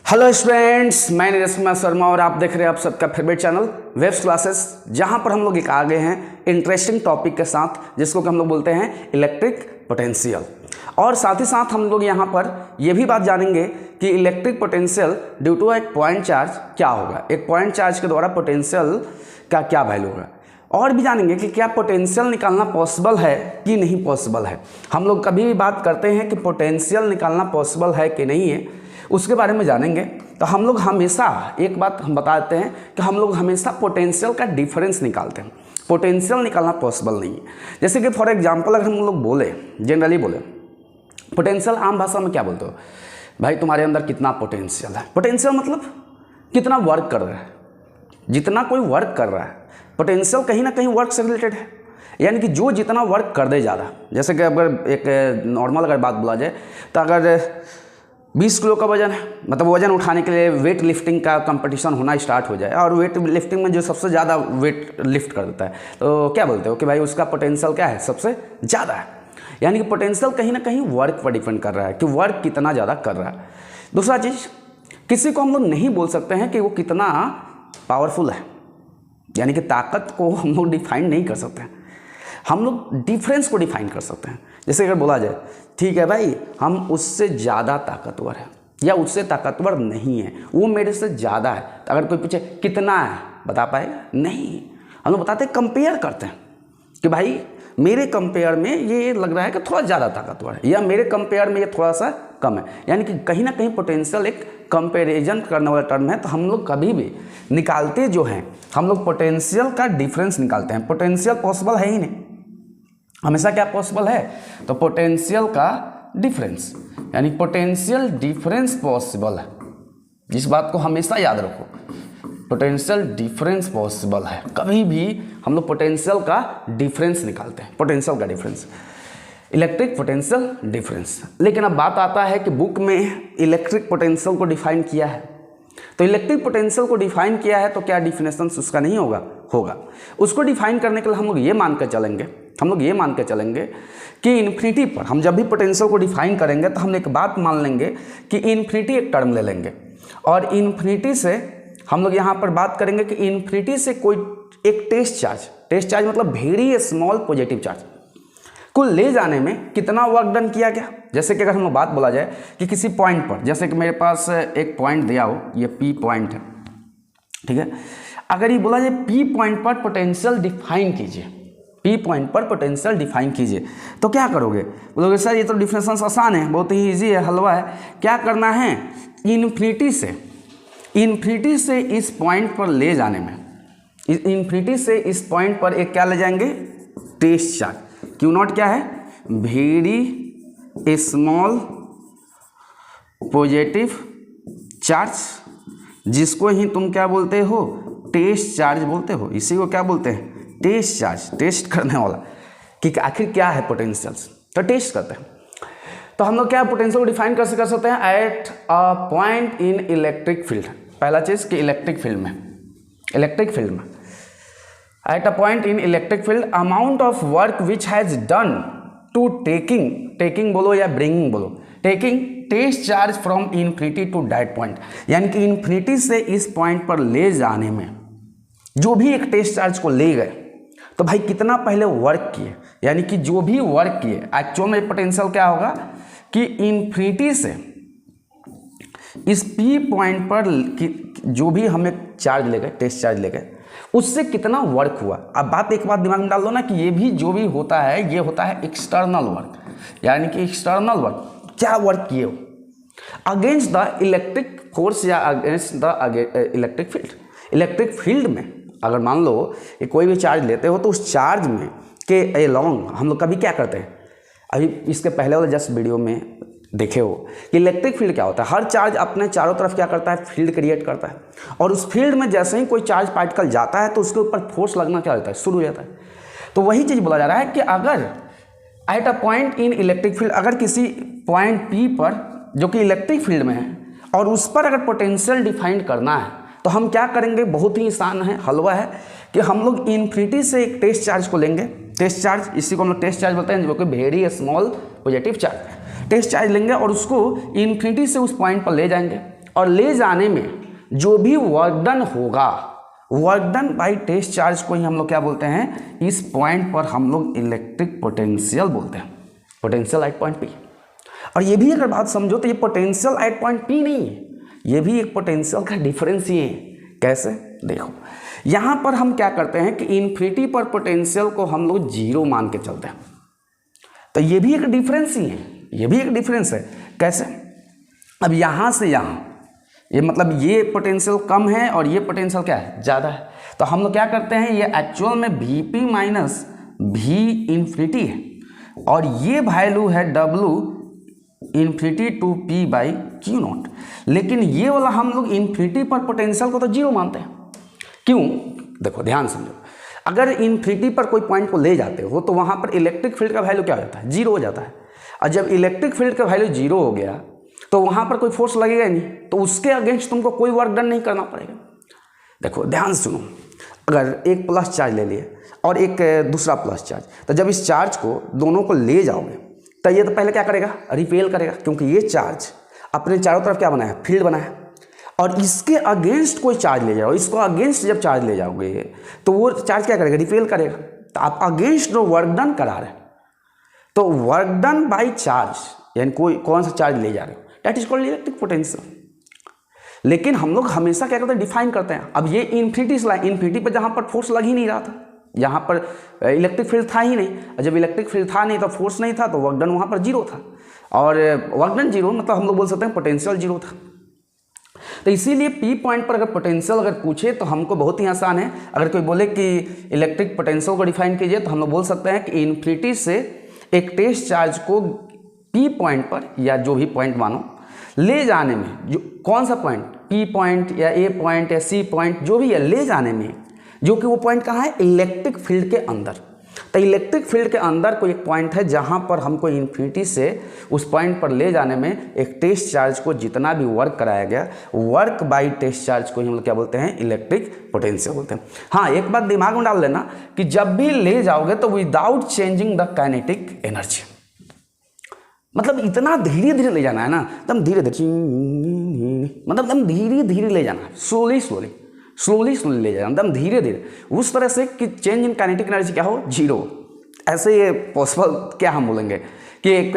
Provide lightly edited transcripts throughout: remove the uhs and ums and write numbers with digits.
Hello students, मैं नीरज कुमार शर्मा और आप देख रहे हैं आप सबका फेवरेट चैनल वेव्स क्लासेस, जहां पर हम लोग एक आ गए हैं इंटरेस्टिंग टॉपिक के साथ जिसको हम लोग बोलते हैं इलेक्ट्रिक पोटेंशियल। और साथ ही साथ हम लोग यहां पर यह भी बात जानेंगे कि इलेक्ट्रिक पोटेंशियल ड्यू टू एक पॉइंट चार्ज क्या होगा, एक पॉइंट चार्ज के द्वारा पोटेंशियल का क्या वैल्यू होगा, और भी जानेंगे कि क्या पोटेंशियल निकालना पॉसिबल है कि नहीं पॉसिबल है। हम लोग कभी भी बात करते हैं कि पोटेंशियल निकालना पॉसिबल है कि नहीं है, उसके बारे में जानेंगे। तो हम लोग हमेशा एक बात हम बताते हैं कि हम लोग हमेशा पोटेंशियल का डिफरेंस निकालते हैं, पोटेंशियल निकालना पॉसिबल नहीं है। जैसे कि फॉर एग्जांपल अगर हम लोग बोले, जनरली बोले पोटेंशियल, आम भाषा में क्या बोलते हो भाई, तुम्हारे अंदर कितना पोटेंशियल है। पोटेंशियल मतलब कितना वर्क कर रहा है, जितना कोई वर्क कर रहा है। पोटेंशियल कहीं ना कहीं वर्क से रिलेटेड है, यानी कि जो जितना वर्क कर दे ज़्यादा। जैसे कि अगर एक नॉर्मल अगर बात बोला जाए तो अगर 20 किलो का वजन है, मतलब वजन उठाने के लिए वेट लिफ्टिंग का कंपटीशन होना स्टार्ट हो जाए, और वेट लिफ्टिंग में जो सबसे ज़्यादा वेट लिफ्ट कर देता है तो क्या बोलते हो कि भाई उसका पोटेंशियल क्या है, सबसे ज़्यादा है। यानी कि पोटेंशियल कहीं ना कहीं वर्क पर डिपेंड कर रहा है कि वर्क कितना ज़्यादा कर रहा है। दूसरा चीज़, किसी को हम लोग नहीं बोल सकते हैं कि वो कितना पावरफुल है, यानी कि ताकत को हम लोग डिफाइन नहीं कर सकते हैं, हम लोग डिफरेंस को डिफाइन कर सकते हैं। जैसे अगर बोला जाए ठीक है भाई, हम उससे ज़्यादा ताकतवर है या उससे ताकतवर नहीं है, वो मेरे से ज़्यादा है। तो अगर कोई पूछे कितना है, बता पाएगा नहीं। हम लोग बताते हैं, कंपेयर करते हैं कि भाई मेरे कंपेयर में ये लग रहा है कि थोड़ा ज़्यादा ताकतवर है, या मेरे कंपेयर में ये थोड़ा सा कम है। यानी कि कहीं ना कहीं पोटेंशियल एक कंपेरिजन करने वाला टर्म है। तो हम लोग कभी भी निकालते जो हैं, हम लोग पोटेंशियल का डिफरेंस निकालते हैं। पोटेंशियल पॉसिबल है ही नहीं, हमेशा क्या पॉसिबल है, तो पोटेंशियल का डिफरेंस, यानी पोटेंशियल डिफरेंस पॉसिबल है। इस बात को हमेशा याद रखो, पोटेंशियल डिफरेंस पॉसिबल है। कभी भी हम लोग पोटेंशियल का डिफरेंस निकालते हैं, पोटेंशियल का डिफरेंस, इलेक्ट्रिक पोटेंशियल डिफरेंस। लेकिन अब बात आता है कि बुक में इलेक्ट्रिक पोटेंशियल को डिफाइन किया है, तो इलेक्ट्रिक पोटेंशियल को डिफाइन किया है तो क्या डिफिनेशन उसका नहीं होगा, होगा। उसको डिफाइन करने के लिए हम लोग ये मान कर चलेंगे कि इन्फिनिटी पर हम जब भी पोटेंशियल को डिफाइन करेंगे तो हम एक बात मान लेंगे कि इन्फिनिटी एक टर्म ले लेंगे, और इन्फिनिटी से हम लोग यहाँ पर बात करेंगे कि इन्फिनिटी से कोई एक टेस्ट चार्ज मतलब वेरी स्मॉल पॉजिटिव चार्ज को ले जाने में कितना वर्क डन किया गया। जैसे कि अगर हम लोग बात बोला जाए कि किसी पॉइंट पर, जैसे कि मेरे पास एक पॉइंट दिया हो, ये पी पॉइंट है, ठीक है। अगर ये बोला जाए पी पॉइंट पर पोटेंशियल डिफाइन कीजिए, पी पॉइंट पर पोटेंशियल डिफाइन कीजिए, तो क्या करोगे? बोलोगे सर ये तो डिफिनेशन आसान है, बहुत ही ईजी है, हलवा है। क्या करना है, इन्फिनिटी से इस पॉइंट पर ले जाने में, इन्फिनिटी से इस पॉइंट पर एक क्या ले जाएंगे, टेस्ट चार्ज। क्यू नॉट क्या है, वेरी स्मॉल पॉजिटिव चार्ज, जिसको ही तुम क्या बोलते हो, टेस्ट चार्ज बोलते हो। इसी को क्या बोलते हैं, टेस्ट चार्ज, टेस्ट करने वाला कि आखिर क्या है पोटेंशियल्स, तो टेस्ट करते हैं। तो हम लोग क्या पोटेंशियल को डिफाइन कर सकते हैं, at a point in electric field. पहला चीज कि इलेक्ट्रिक फील्ड में at a point in electric field amount of work which has done to taking बोलो या ब्रिंगिंग बोलो, taking test charge from infinity to that point. यानी कि infinity से इस पॉइंट पर ले जाने में जो भी एक टेस्ट चार्ज को ले गए, तो भाई कितना पहले वर्क किए, यानी कि जो भी वर्क किए एक्चुअल में पोटेंशियल क्या होगा कि इन्फिनिटी से इस पी पॉइंट पर जो भी हमें चार्ज ले गए, टेस्ट चार्ज ले गए, उससे कितना वर्क हुआ। अब बात एक बात दिमाग में डाल दो ना कि ये भी जो भी होता है, ये होता है एक्सटर्नल वर्क, यानी कि एक्सटर्नल वर्क क्या वर्क किए हो अगेंस्ट द इलेक्ट्रिक फोर्स या against the electric field. Electric field में अगर मान लो कि कोई भी चार्ज लेते हो तो उस चार्ज में के अलोंग हम लोग कभी क्या करते हैं, अभी इसके पहले वाले जस्ट वीडियो में देखे हो कि इलेक्ट्रिक फील्ड क्या होता है। हर चार्ज अपने चारों तरफ क्या करता है, फील्ड क्रिएट करता है, और उस फील्ड में जैसे ही कोई चार्ज पार्टिकल जाता है तो उसके ऊपर फोर्स लगना क्या होता है, शुरू हो जाता है। तो वही चीज़ बोला जा रहा है कि अगर eight a point in electric field, अगर किसी पॉइंट पी पर जो कि इलेक्ट्रिक फील्ड में है और उस पर अगर पोटेंशियल डिफाइन करना है, तो हम क्या करेंगे, बहुत ही आसान है, हलवा है, कि हम लोग इन्फिनिटी से एक टेस्ट चार्ज को लेंगे। टेस्ट चार्ज, इसी को हम लोग टेस्ट चार्ज बोलते हैं, जो कि very small positive charge. Test charge लेंगे और उसको इन्फिनिटी से उस पॉइंट पर ले जाएंगे, और ले जाने में जो भी वर्क डन होगा, work done by test charge को ही हम लोग क्या बोलते हैं, इस पॉइंट पर हम लोग इलेक्ट्रिक पोटेंशियल बोलते हैं, पोटेंशियल एट पॉइंट पी। और ये भी अगर बात समझो तो ये पोटेंशियल एट पॉइंट पी नहीं है, ये भी एक पोटेंशियल का डिफरेंस ही है। कैसे, देखो यहाँ पर हम क्या करते हैं कि इन्फिनिटी पर पोटेंशियल को हम लोग जीरो मान के चलते हैं, तो ये भी एक डिफरेंस ही है, ये भी एक डिफरेंस है। कैसे, अब यहाँ से यहाँ ये मतलब ये पोटेंशियल कम है और ये पोटेंशियल क्या है, ज़्यादा है, तो हम लोग क्या करते हैं, ये एक्चुअल में Vp माइनस V इन्फिनिटी है और ये वैल्यू है W infinity to P by Q naught. लेकिन ये वाला हम लोग इन्फिनिटी पर पोटेंशियल को तो जीरो मानते हैं। क्यों, देखो ध्यान समझो, अगर इन्फिनिटी पर कोई पॉइंट को ले जाते हो तो वहाँ पर इलेक्ट्रिक फील्ड का वैल्यू क्या हो जाता है, जीरो हो जाता है। और जब इलेक्ट्रिक फील्ड का वैल्यू जीरो हो गया तो वहाँ पर कोई फोर्स लगेगा नहीं, तो उसके अगेंस्ट तुमको कोई वर्क डन नहीं करना पड़ेगा। देखो ध्यान सुनो, अगर एक प्लस चार्ज ले लिए और एक दूसरा प्लस चार्ज, तो जब इस चार्ज को दोनों को ले जाओगे तो ये तो पहले क्या करेगा, रिपेल करेगा, क्योंकि ये चार्ज अपने चारों तरफ क्या बनाया, फील्ड बनाया। और इसके अगेंस्ट कोई चार्ज ले जाओ, इसको अगेंस्ट जब चार्ज ले जाओगे तो वो चार्ज क्या करेगा, रिपेल करेगा। तो आप अगेंस्ट जो वर्क डन करा रहे, तो वर्क डन बाई चार्ज, यानी कोई कौन सा चार्ज ले जा रहे हो, that is called electric potential. लेकिन हम लोग हमेशा क्या करते हैं, डिफाइन करते हैं। अब ये इन्फिनिटी पर जहाँ पर फोर्स लग ही नहीं रहा था, यहाँ पर इलेक्ट्रिक फील्ड था ही नहीं, और जब इलेक्ट्रिक फील्ड था नहीं तो फोर्स नहीं था, तो वर्क डन वहाँ पर जीरो था। और वर्क डन जीरो मतलब हम लोग बोल सकते हैं पोटेंशियल जीरो था। तो इसीलिए पी पॉइंट पर अगर पोटेंशियल अगर पूछे तो हमको बहुत ही आसान है। अगर कोई बोले कि इलेक्ट्रिक पोटेंशियल को डिफाइन कीजिए, तो हम लोग बोल सकते हैं कि इन्फिनिटी से एक टेस्ट चार्ज को पी पॉइंट पर, या जो भी पॉइंट मानो, ले जाने में, जो कौन सा पॉइंट, पी पॉइंट या ए पॉइंट या सी पॉइंट जो भी है, ले जाने में, जो कि वो पॉइंट कहाँ है, इलेक्ट्रिक फील्ड के अंदर। तो इलेक्ट्रिक फील्ड के अंदर कोई एक पॉइंट है जहाँ पर हमको इन्फिनिटी से उस पॉइंट पर ले जाने में एक टेस्ट चार्ज को जितना भी वर्क कराया गया, वर्क बाई टेस्ट चार्ज को ही हम लोग क्या बोलते हैं, इलेक्ट्रिक पोटेंशियल बोलते हैं। हाँ, एक बात दिमाग में डाल लेना कि जब भी ले जाओगे तो without changing the kinetic energy, मतलब इतना धीरे धीरे ले जाना है ना, एकदम धीरे धीरे, मतलब एकदम धीरे धीरे ले जाना, स्लोली ले जाना, एकदम धीरे धीरे, उस तरह से कि चेंज इन काइनेटिक एनर्जी क्या हो, जीरो। ऐसे ये पॉसिबल क्या हम बोलेंगे कि एक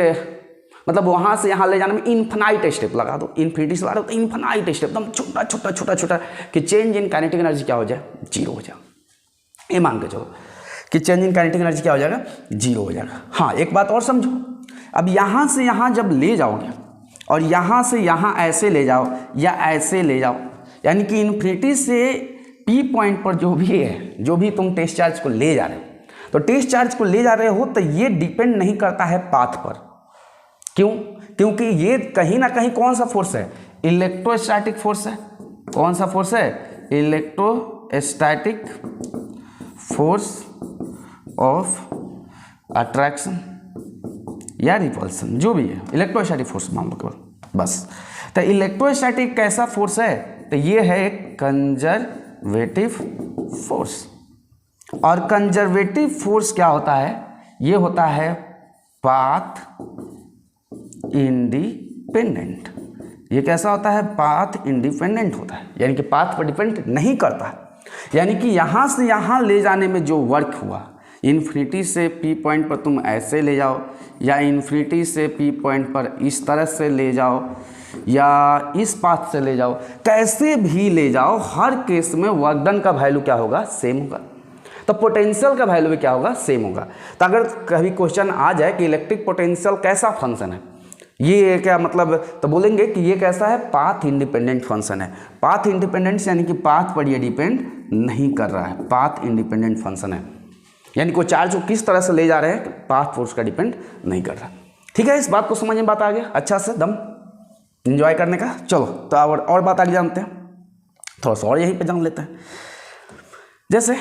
मतलब वहाँ से यहाँ ले जाने में इन्फिनाइट स्टेप लगा दो, इन्फिनिटी से लगा दो तो इन्फिनाइट स्टेप, एकदम छोटा कि चेंज इन काइनेटिक एनर्जी क्या हो जाए, जीरो हो जाए। ये मान के चलो कि चेंज इन काइनेटिक एनर्जी क्या हो जाएगा, जीरो हो जाएगा। हाँ, एक बात और समझो, अब यहाँ से यहाँ जब ले जाओगे और यहाँ से यहाँ ऐसे ले जाओ या ऐसे ले जाओ, यानी कि इन्फिनिटी से पी पॉइंट पर जो भी है, जो भी तुम टेस्ट चार्ज को ले जा रहे हो, तो टेस्ट चार्ज को ले जा रहे हो तो ये डिपेंड नहीं करता है पाथ पर। क्यों? क्योंकि ये कहीं ना कहीं कौन सा फोर्स है, इलेक्ट्रोस्टैटिक फोर्स है। कौन सा फोर्स है, इलेक्ट्रोस्टैटिक फोर्स ऑफ अट्रैक्शन या रिपल्सन, जो भी है इलेक्ट्रोस्टैटिक फोर्स मान लो केवल, बस। तो इलेक्ट्रोस्टैटिक कैसा फोर्स है, तो ये है एक कंजर्वेटिव फोर्स। और कंजर्वेटिव फोर्स क्या होता है, ये होता है पाथ इंडिपेंडेंट। ये कैसा होता है, पाथ इंडिपेंडेंट होता है, यानी कि पाथ पर डिपेंड नहीं करता है। यानी कि यहाँ से यहाँ ले जाने में जो वर्क हुआ, इन्फिनिटी से पी पॉइंट पर तुम ऐसे ले जाओ या इन्फिनिटी से पी पॉइंट पर इस तरह से ले जाओ या इस पाथ से ले जाओ, कैसे भी ले जाओ, हर केस में वर्क डन का वैल्यू क्या होगा, सेम होगा। तो पोटेंशियल का वैल्यू भी क्या होगा, सेम होगा। तो अगर कभी क्वेश्चन आ जाए कि इलेक्ट्रिक पोटेंशियल कैसा फंक्शन है, ये क्या मतलब, तो बोलेंगे कि ये कैसा है, पाथ इंडिपेंडेंट फंक्शन है। पाथ इंडिपेंडेंट यानी कि पाथ पर ये डिपेंड नहीं कर रहा है, पाथ इंडिपेंडेंट फंक्शन है, यानी कि चार्ज को किस तरह से ले जा रहे हैं, पाथ फोर्स का डिपेंड नहीं कर रहा। ठीक है, इस बात को समझ में बात आ गया अच्छा से, दम एंजॉय करने का। चलो तो और बात आगे जानते हैं, थोड़ा सा और यहीं पे जान लेते हैं। जैसे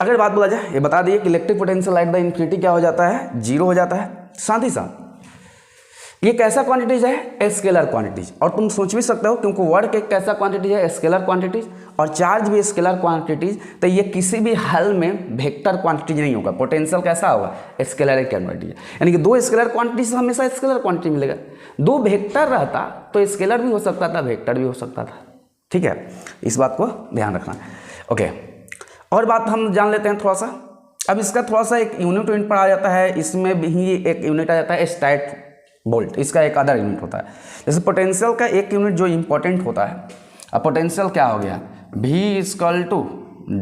अगर बात बोला जाए, ये बता दिए कि electric potential at the infinity क्या हो जाता है, जीरो हो जाता है। साथ ही साथ ये कैसा क्वांटिटीज है? Scalar quantities. और तुम सोच भी सकते हो क्योंकि वर्क एक कैसा क्वांटिटी है? स्केलर क्वांटिटीज, और चार्ज भी स्केलर क्वांटिटीज, तो ये किसी भी हाल में वेक्टर क्वांटिटीज नहीं होगा। पोटेंशियल कैसा होगा? स्केलर क्वांटिटी, यानी कि दो स्केलर क्वांटिटीज हमेशा स्केलर क्वांटिटी मिलेगा। दो वेक्टर रहता तो स्केलर भी हो सकता था, वेक्टर भी हो सकता था। ठीक है, इस बात को ध्यान रखना। ओके, और बात हम जान लेते हैं थोड़ा सा। अब इसका थोड़ा सा एक यूनिट पर आ जाता है, इसमें भी एक यूनिट आ जाता है स्टैट वोल्ट। इसका एक अदर यूनिट होता है। जैसे पोटेंशियल का एक यूनिट जो इंपॉर्टेंट होता है, अब पोटेंशियल क्या हो गया? V equal to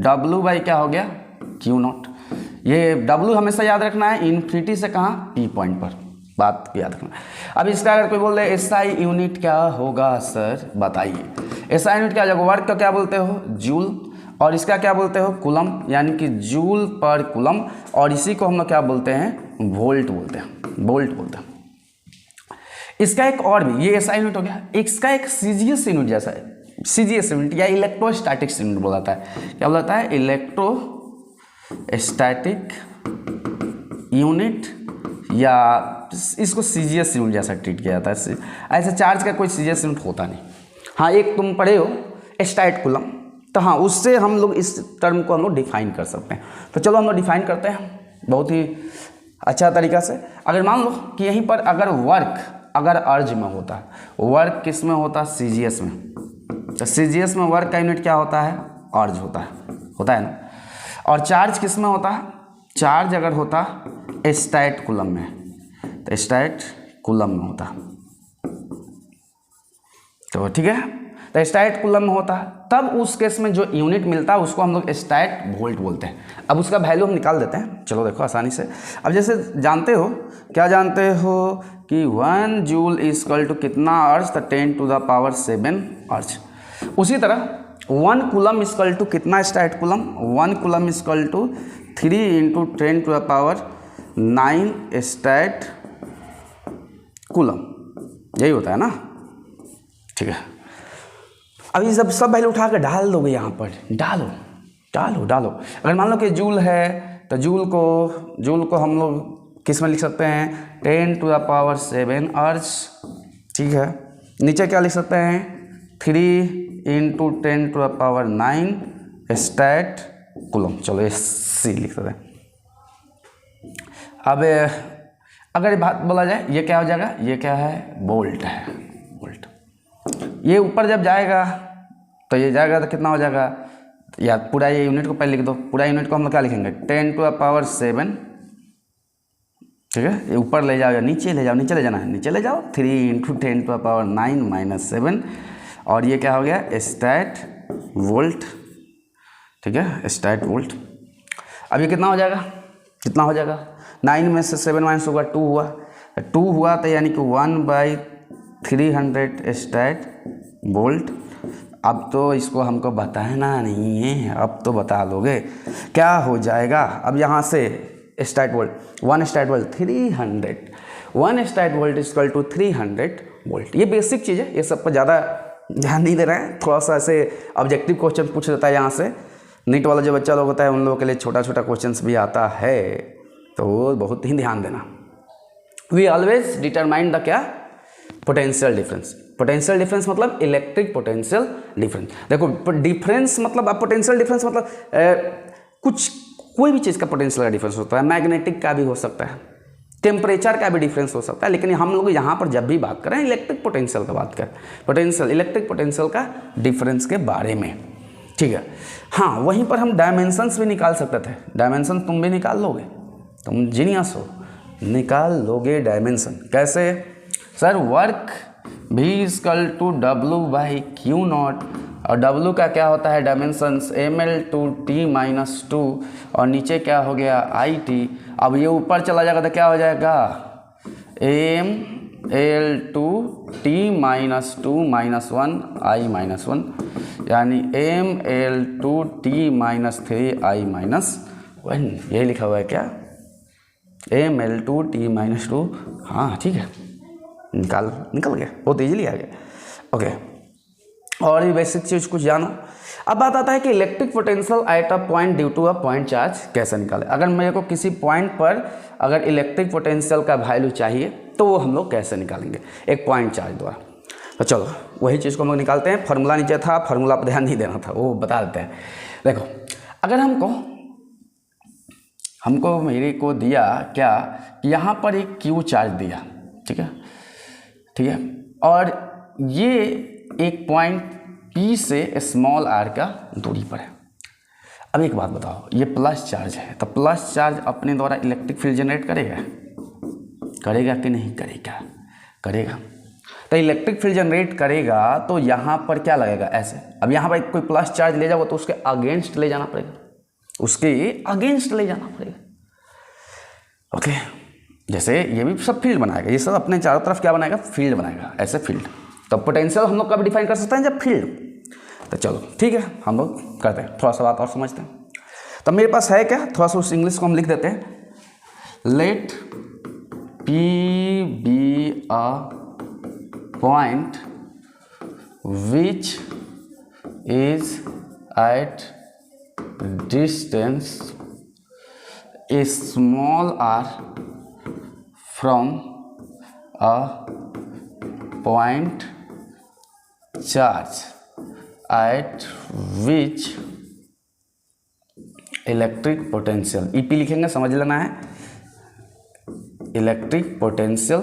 W by क्या हो गया? Q not. ये W हमेशा याद रखना है, इन्फिनिटी से कहाँ? P पॉइंट पर, बात याद रखना। अब इसका अगर कोई बोल दे SI यूनिट क्या होगा सर बताइए? SI यूनिट क्या होगा? वर्क का क्या बोलते हो? जूल, और इसका क्या बोलते हो? कूलम, यानी कि जूल पर कूलम, और इसी को हम लोग क्या बोलते हैं? वोल्ट बोलते हैं, वोल्ट बोलते हैं। इसका एक और भी, ये SI यूनिट हो गया। इसका एक CGS यूनिट जैसा है, CGS यूनिट या इलेक्ट्रोस्टैटिक्स यूनिट बोलाता है। क्या बोलाता है? इलेक्ट्रोस्टैटिक यूनिट, या इसको CGS यूनिट जैसा ट्रीट किया जाता है। ऐसे चार्ज का कोई CGS यूनिट होता नहीं। हाँ, एक तुम पढ़े हो स्टैट कूलम, तो हाँ उससे हम लोग इस टर्म को हम लोग डिफाइन कर सकते हैं। तो चलो हम लोग डिफाइन करते हैं बहुत ही अच्छा तरीका से। अगर मान लो कि यहीं पर अगर वर्क अगर अर्ज में होता है, वर्क किस में होता है? CGS में। तो CGS में वर्क का यूनिट क्या होता है? अर्ज होता है ना। और चार्ज किस में होता है? चार्ज अगर होता स्टैट कूलम में, तो स्टैट कूलम में होता। तो ठीक है, तो स्टैट कूलम में होता है, तब उस केस में जो यूनिट मिलता है उसको हम लोग स्टैट वोल्ट बोलते हैं। अब उसका वैल्यू हम निकाल देते हैं। चलो देखो आसानी से। अब जैसे जानते हो, क्या जानते हो कि 1 जूल इक्वल टू कितना अर्ज? तो 10 टू द पावर 7 अर्ज। उसी तरह 1 कूलम इक्वल टू कितना stat coulomb? 1 coulomb equal to 3 into 10 to the power 9 stat coulomb. यही होता है ना। ठीक है, अभी सब वैल्यू उठा कर डाल दोगे यहाँ पर। डालो। अगर मान लो कि जूल है, तो जूल को हम लोग किस में लिख सकते हैं? 10 टू द पावर 7 अर्ज। ठीक है, नीचे क्या लिख सकते हैं? 3 into 10 to the power 9 stat coulomb. चलो ये C लिख सकते हैं। अब अगर बात बोला जाए, ये क्या हो जाएगा? ये क्या है? वोल्ट है, वोल्ट। ये ऊपर जब जाएगा तो ये जाएगा तो कितना हो जाएगा? या पूरा ये यूनिट को पहले लिख दो। पूरा यूनिट को हम लोग क्या लिखेंगे? 10 टू द पावर 7। ठीक है, ये ऊपर ले जाओ या नीचे ले जाओ? नीचे ले जाना है, नीचे ले जाओ। 3 into 10 to the power 9 minus 7, और ये क्या हो गया? Stat volt. ठीक है, स्टैट वोल्ट। अब ये कितना हो जाएगा? 9 में से 7 माइनस होगा 2 हुआ तो यानी कि 1/300 स्टैट वोल्ट। अब तो इसको हमको बताना नहीं है, अब तो बता लोगे। क्या हो जाएगा? अब यहाँ से stat volt, 1 stat volt 300, 1 stat volt equal to 300 volt. ये बेसिक चीज़ है, ये सब पर ज़्यादा ध्यान नहीं दे रहे हैं। थोड़ा सा ऐसे ऑब्जेक्टिव क्वेश्चन पूछ देता है यहाँ से। नीट वाला जो बच्चा लोग होता है उन लोगों के लिए छोटा क्वेश्चन भी आता है, तो बहुत ही ध्यान देना। वी ऑलवेज डिटरमाइन द क्या? Potential difference. पोटेंशियल डिफरेंस मतलब इलेक्ट्रिक पोटेंशियल डिफरेंस। देखो डिफरेंस मतलब, अब पोटेंशियल डिफरेंस मतलब कोई भी चीज़ का पोटेंशियल का डिफरेंस होता है। मैग्नेटिक का भी हो सकता है, टेम्परेचर का भी डिफरेंस हो सकता है, लेकिन हम लोग यहाँ पर जब भी बात करें इलेक्ट्रिक पोटेंशियल का बात करें, पोटेंशियल इलेक्ट्रिक पोटेंशियल का डिफरेंस के बारे में। ठीक है, हाँ वहीं पर हम डायमेंशंस भी निकाल सकते थे। डायमेंशन तुम भी निकाल लोगे, तुम जीनियस हो, निकाल लोगे डायमेंशन। कैसे sir? Work V equal to W/Q0, और W का क्या होता है डायमेंशंस? mL/T-2, और नीचे क्या हो गया? IT। अब ये ऊपर चला जाएगा तो क्या हो जाएगा? mL/T-2 -1 I-1, यानी mL/T-3 I-1। यही लिखा हुआ है क्या? mL/T-2। हाँ ठीक है, निकल गया, बहुत इजीली आ गया। ओके, और भी बेसिक चीज़ कुछ जानो। अब बात आता है कि electric potential at a point due to a point charge कैसे निकाले। अगर मेरे को किसी पॉइंट पर अगर इलेक्ट्रिक पोटेंशियल का वैल्यू चाहिए तो वो हम लोग कैसे निकालेंगे, एक पॉइंट चार्ज द्वारा। तो चलो वही चीज़ को हम लोग निकालते हैं। फार्मूला नीचे था, फार्मूला पर ध्यान नहीं देना था, वो बता देते हैं। देखो अगर हमको मेरे को दिया क्या कि यहाँ पर एक क्यू चार्ज दिया, ठीक है, और ये एक पॉइंट P से स्मॉल r का दूरी पर है। अब एक बात बताओ, ये प्लस चार्ज है तो प्लस चार्ज अपने द्वारा इलेक्ट्रिक फील्ड जनरेट करेगा कि नहीं करेगा। तो इलेक्ट्रिक फील्ड जनरेट करेगा तो यहाँ पर क्या लगेगा, ऐसे। अब यहाँ पर कोई प्लस चार्ज ले जाओ तो उसके अगेंस्ट ले जाना पड़ेगा, ओके। जैसे ये भी सब फील्ड बनाएगा, ये सब अपने चारों तरफ क्या बनाएगा, फील्ड बनाएगा, ऐसे फील्ड। तो पोटेंशियल हम लोग कब डिफाइन कर सकते हैं, जब फील्ड। तो चलो ठीक है, हम लोग करते हैं, थोड़ा सा बात और समझते हैं। तो मेरे पास है क्या, थोड़ा सा उस इंग्लिश को हम लिख देते हैं। Let P be a point which is at distance small r from a point charge at which electric potential EP लिखेंगे, समझ लेना है। Electric potential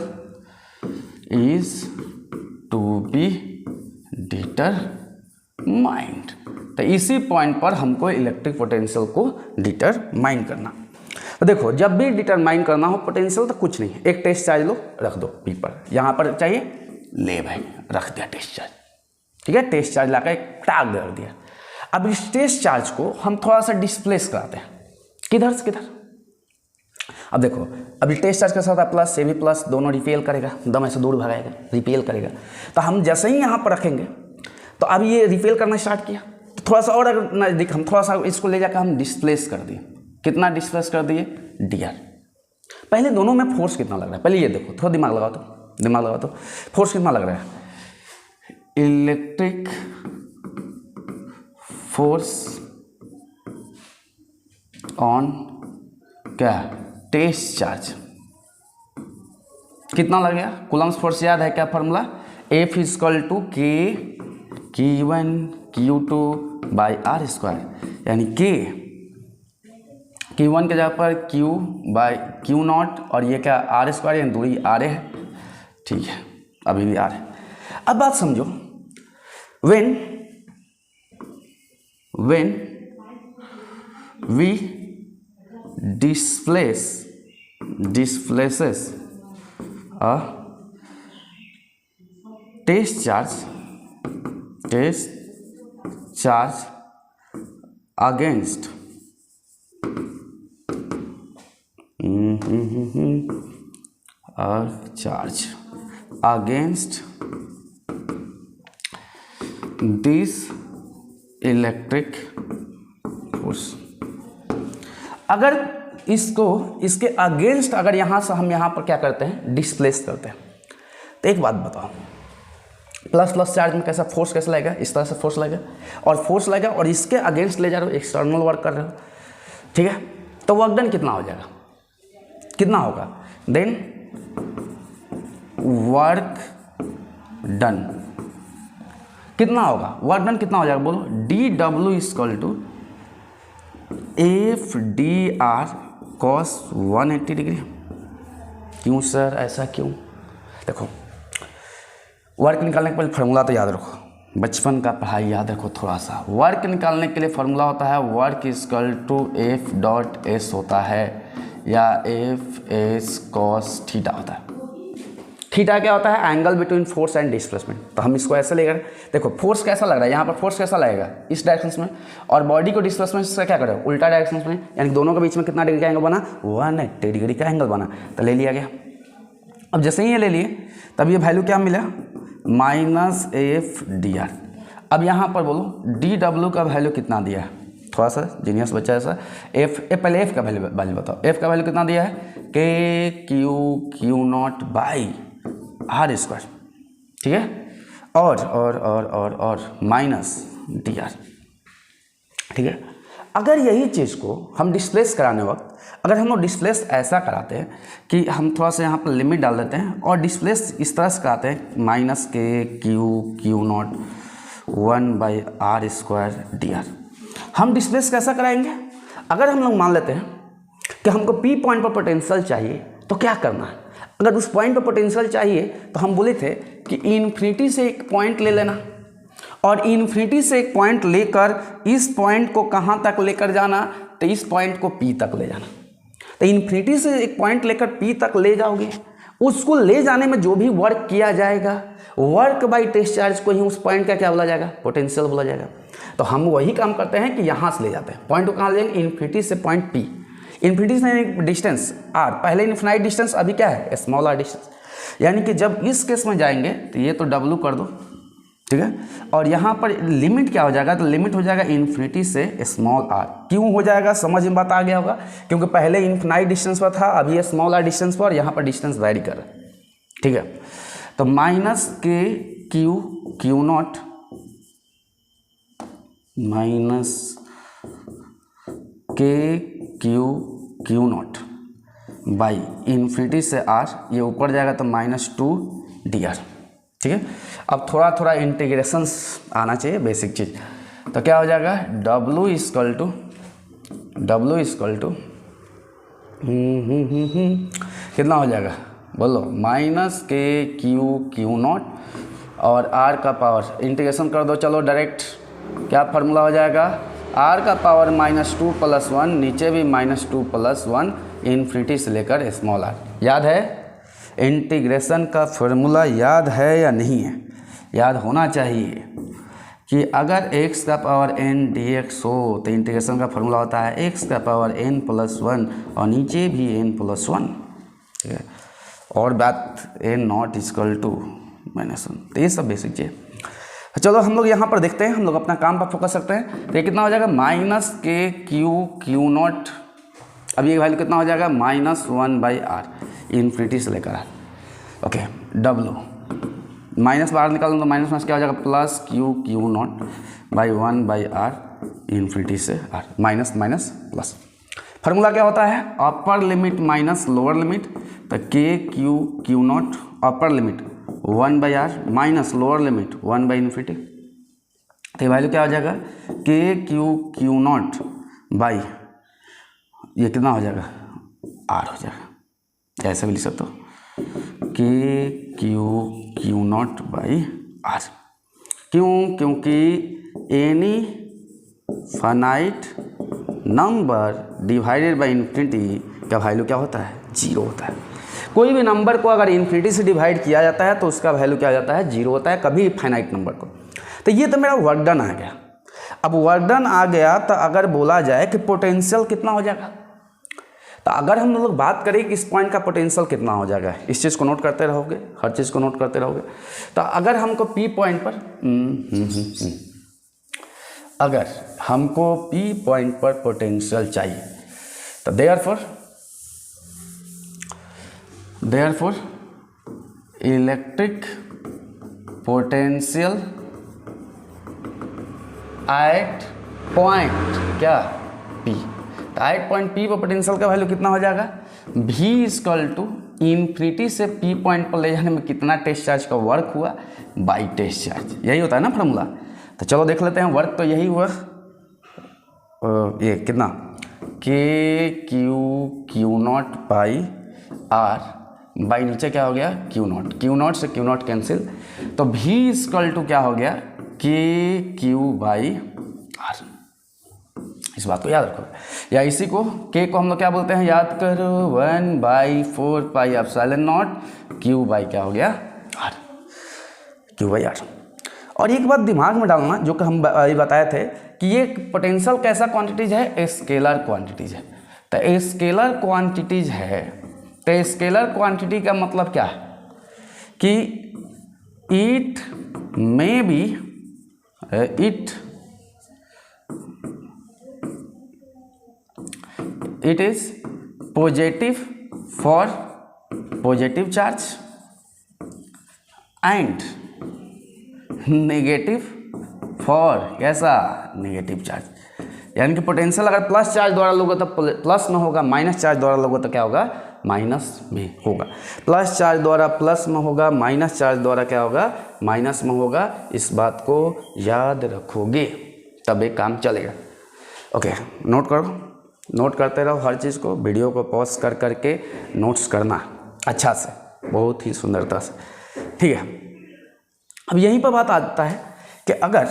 is to be determined। तो इसी पॉइंट पर हमको इलेक्ट्रिक पोटेंशियल को डिटरमाइन करना। तो देखो जब भी डिटरमाइन करना हो पोटेंशियल तो कुछ नहीं, एक टेस्ट चार्ज लो, रख दो P पर। यहाँ पर चाहिए, ले भाई रख दिया टेस्ट चार्ज, ठीक है। टेस्ट चार्ज लाकर एक टाग रख दिया। अब इस टेस्ट चार्ज को हम थोड़ा सा डिस्प्लेस कराते हैं, किधर से किधर। अब देखो अभी टेस्ट चार्ज के साथ प्लस से भी प्लस, दोनों रिपेल करेगा, दम ऐसे दूर भगाएगा, रिपेल करेगा। तो हम जैसे ही यहाँ पर रखेंगे तो अब ये रिपेल करना स्टार्ट किया, तो थोड़ा सा और अगर नजदीक हम थोड़ा सा इसको ले जाकर हम डिस्प्लेस कर दिए। कितना डिस्प्लेस कर दिए, dr। पहले दोनों में फोर्स कितना लग रहा है, पहले ये देखो, थोड़ा दिमाग लगाओ तो फोर्स कितना लग रहा है। इलेक्ट्रिक फोर्स ऑन क्या, टेस्ट चार्ज कितना लग गया। कूलम्स फोर्स याद है क्या formula, F equal to Q1 Q2 by R square, यानी Q1 के जगह पर Q बाई Q0 और ये क्या आर स्क्वायर, यानी दूरी R है, ठीक है, अभी भी R है। अब बात समझो, when we displaces a test charge against this electric force। अगर इसके अगेंस्ट अगर यहाँ से हम यहाँ पर क्या करते हैं, डिस्प्लेस करते हैं। तो एक बात बताओ, प्लस चार्ज में कैसा फोर्स कैसा लगेगा, इस तरह से फोर्स लगेगा, और फोर्स लगेगा और इसके अगेंस्ट ले जा रहे हो, एक्सटर्नल वर्क कर रहे हो, ठीक है। तो वर्क डन कितना हो जाएगा, कितना होगा, देन वर्क डन कितना होगा, वर्क डन कितना हो जाएगा बोलो, dW equal to FDR cos 180 degree. क्यों सर, ऐसा क्यों? देखो वर्क निकालने के पहले फार्मूला तो याद रखो, बचपन का पढ़ाई याद रखो थोड़ा सा। वर्क निकालने के लिए फार्मूला होता है work equal to F dot S होता है, या F S cos थीटा होता है। थीटा क्या होता है, angle between force and displacement. तो हम इसको ऐसे लेकर देखो, फोर्स कैसा लग रहा है, यहाँ पर फोर्स कैसा लगेगा इस डायरेक्शन में, और बॉडी को डिस्प्लेसमेंट से क्या करें, उल्टा डायरेक्शन में, यानी दोनों के बीच में कितना डिग्री का एंगल बना, 180 डिग्री का एंगल बना। तो ले लिया गया। अब जैसे ही ये ले लिए तब ये वैल्यू क्या मिला, -FDR। अब यहाँ पर बोलो DW का वैल्यू कितना दिया है, थोड़ा सा जीनियस बच्चा है सर। पहले F का वैल्यू बताओ, F का वैल्यू कितना दिया है, KQ Q0 by R square, ठीक है। और माइनस डी आर। ठीक है, अगर यही चीज़ को हम डिस्प्लेस कराने वक्त अगर हम लोग डिस्प्लेस ऐसा कराते हैं कि हम थोड़ा सा यहाँ पर लिमिट डाल देते हैं और डिस्प्लेस इस तरह से कराते हैं माइनस के q not 1/r² D R. हम डिस्प्लेस कैसा कराएंगे? अगर हम लोग मान लेते हैं कि हमको पी पॉइंट पर पोटेंशियल चाहिए तो क्या करना है? अगर उस पॉइंट पर पोटेंशियल चाहिए तो हम बोले थे कि इन्फिनिटी से एक पॉइंट ले लेना और इन्फिनिटी से एक पॉइंट लेकर इस पॉइंट को कहाँ तक लेकर जाना, तो इस पॉइंट को पी तक ले जाना। तो इन्फिनिटी से एक पॉइंट लेकर पी तक ले जाओगे, उसको ले जाने में जो भी वर्क किया जाएगा, वर्क बाय टेस्ट चार्ज को ही उस पॉइंट का क्या बोला जाएगा? पोटेंशियल बोला जाएगा। तो हम वही काम करते हैं कि यहाँ से ले जाते हैं पॉइंट को, कहाँ ले जाएंगे? इन्फिनिटी से पॉइंट पी। इन्फिनिटी से डिस्टेंस आर, पहले इन्फिनाइट डिस्टेंस, अभी क्या है? Small R distance. यानी कि जब इस केस में जाएंगे तो ये तो डब्लू कर दो, ठीक है, और यहाँ पर लिमिट क्या हो जाएगा? तो लिमिट हो जाएगा इन्फिनिटी से स्मॉल आर। क्यों हो जाएगा? समझ में बात आ गया होगा, क्योंकि पहले इन्फिनाइट डिस्टेंस पर था, अभी ये स्मॉल आर डिस्टेंस पर, यहाँ पर डिस्टेंस वेरी कर रहा है। ठीक है, तो माइनस के क्यू नॉट माइनस के क्यू नॉट बाई इन्फिनिटी से आर, ये ऊपर जाएगा तो -2 डी आर। ठीक है, अब थोड़ा थोड़ा इंटीग्रेशंस आना चाहिए, बेसिक चीज़। तो क्या हो जाएगा? W इक्वल टू कितना हो जाएगा बोलो? माइनस के क्यू नॉट और R का पावर इंटीग्रेशन कर दो, चलो डायरेक्ट क्या फार्मूला हो जाएगा? R का पावर -2 + 1, नीचे भी -2 + 1, इन्फिनिटी से लेकर स्मॉल r। याद है इंटीग्रेशन का फार्मूला? याद है या नहीं है? याद होना चाहिए कि अगर x का पावर n dx हो तो इंटीग्रेशन का फार्मूला होता है x का पावर n + 1 और नीचे भी n + 1। ठीक है, और बात n नॉट इक्वल टू -1। तो ये सब बेसिक चीज़। चलो हम लोग यहाँ पर देखते हैं, हम लोग अपना काम पर फोकस करते हैं। तो ये कितना हो जाएगा? माइनस के क्यू नॉट, अब ये वैल्यू कितना हो जाएगा? -1/r, इन्फिनिटी से लेकर r। ओके, W माइनस बाहर निकाल दूँ तो माइनस क्या हो जाएगा? Plus q naught by 1/r, infinity से r, minus minus plus. Formula क्या होता है? Upper limit minus lower limit. तो k q naught upper limit 1/r minus lower limit 1/इन्फिनिटी। तो ये वैल्यू क्या हो जाएगा? के क्यू नॉट बाई ये कितना हो जाएगा? r हो जाएगा। ऐसे भी लिख सकते हो, के क्यू नॉट बाई r। क्यों? क्योंकि any finite number divided by infinity का वैल्यू क्या होता है? 0 होता है। कोई भी नंबर को अगर इन्फिनिटी से डिवाइड किया जाता है तो उसका वैल्यू क्या हो जाता है? 0 होता है, कभी फाइनाइट नंबर को। तो ये तो मेरा वर्क डन आ गया। अब वर्क डन आ गया तो अगर बोला जाए कि पोटेंशियल कितना हो जाएगा, तो अगर हम लोग बात करें कि इस पॉइंट का पोटेंशियल कितना हो जाएगा, इस चीज़ को नोट करते रहोगे, हर चीज़ को नोट करते रहोगे। तो अगर हमको पी पॉइंट पर अगर हमको पी पॉइंट पर पोटेंशियल चाहिए तो therefore electric potential eight point क्या? पी। तो एट पॉइंट पी पर पोटेंशियल का वैल्यू कितना हो जाएगा? V इक्वल टू इन्फिनिटी से पी पॉइंट पर ले जाने में कितना टेस्ट चार्ज का वर्क हुआ बाई टेस्ट चार्ज। यही होता है ना फार्मूला। तो चलो देख लेते हैं, वर्क तो यही हुआ। ये कितना? के q naught by r by नीचे क्या हो गया? क्यू नॉट से क्यू नॉट कैंसिल, तो V इक्वल टू क्या हो गया? के क्यू बाई r। इस बात को याद रखो, या इसी को k को हम लोग क्या बोलते हैं? याद करो, 1/4 pi epsilon not Q by क्या हो गया? r, Q by r। और एक बात दिमाग में डालना, जो कि हम बताए थे कि ये पोटेंशियल कैसा क्वांटिटीज है? स्केलर क्वांटिटीज है। तो स्केलर क्वांटिटीज है, तो स्केलर क्वांटिटी का मतलब क्या है? कि it may be it is positive for positive charge and negative for कैसा नेगेटिव चार्ज, यानी कि पोटेंशियल अगर प्लस चार्ज द्वारा लोगे तो प्लस में होगा, माइनस चार्ज द्वारा लोगे तो क्या होगा माइनस में होगा। प्लस चार्ज द्वारा प्लस में होगा, माइनस चार्ज द्वारा क्या होगा माइनस में होगा। इस बात को याद रखोगे तब एक काम चलेगा। ओके, नोट करो, नोट करते रहो हर चीज़ को, वीडियो को पॉज कर करके नोट्स करना अच्छा से, बहुत ही सुंदरता से, ठीक है। अब यहीं पर बात आता है कि अगर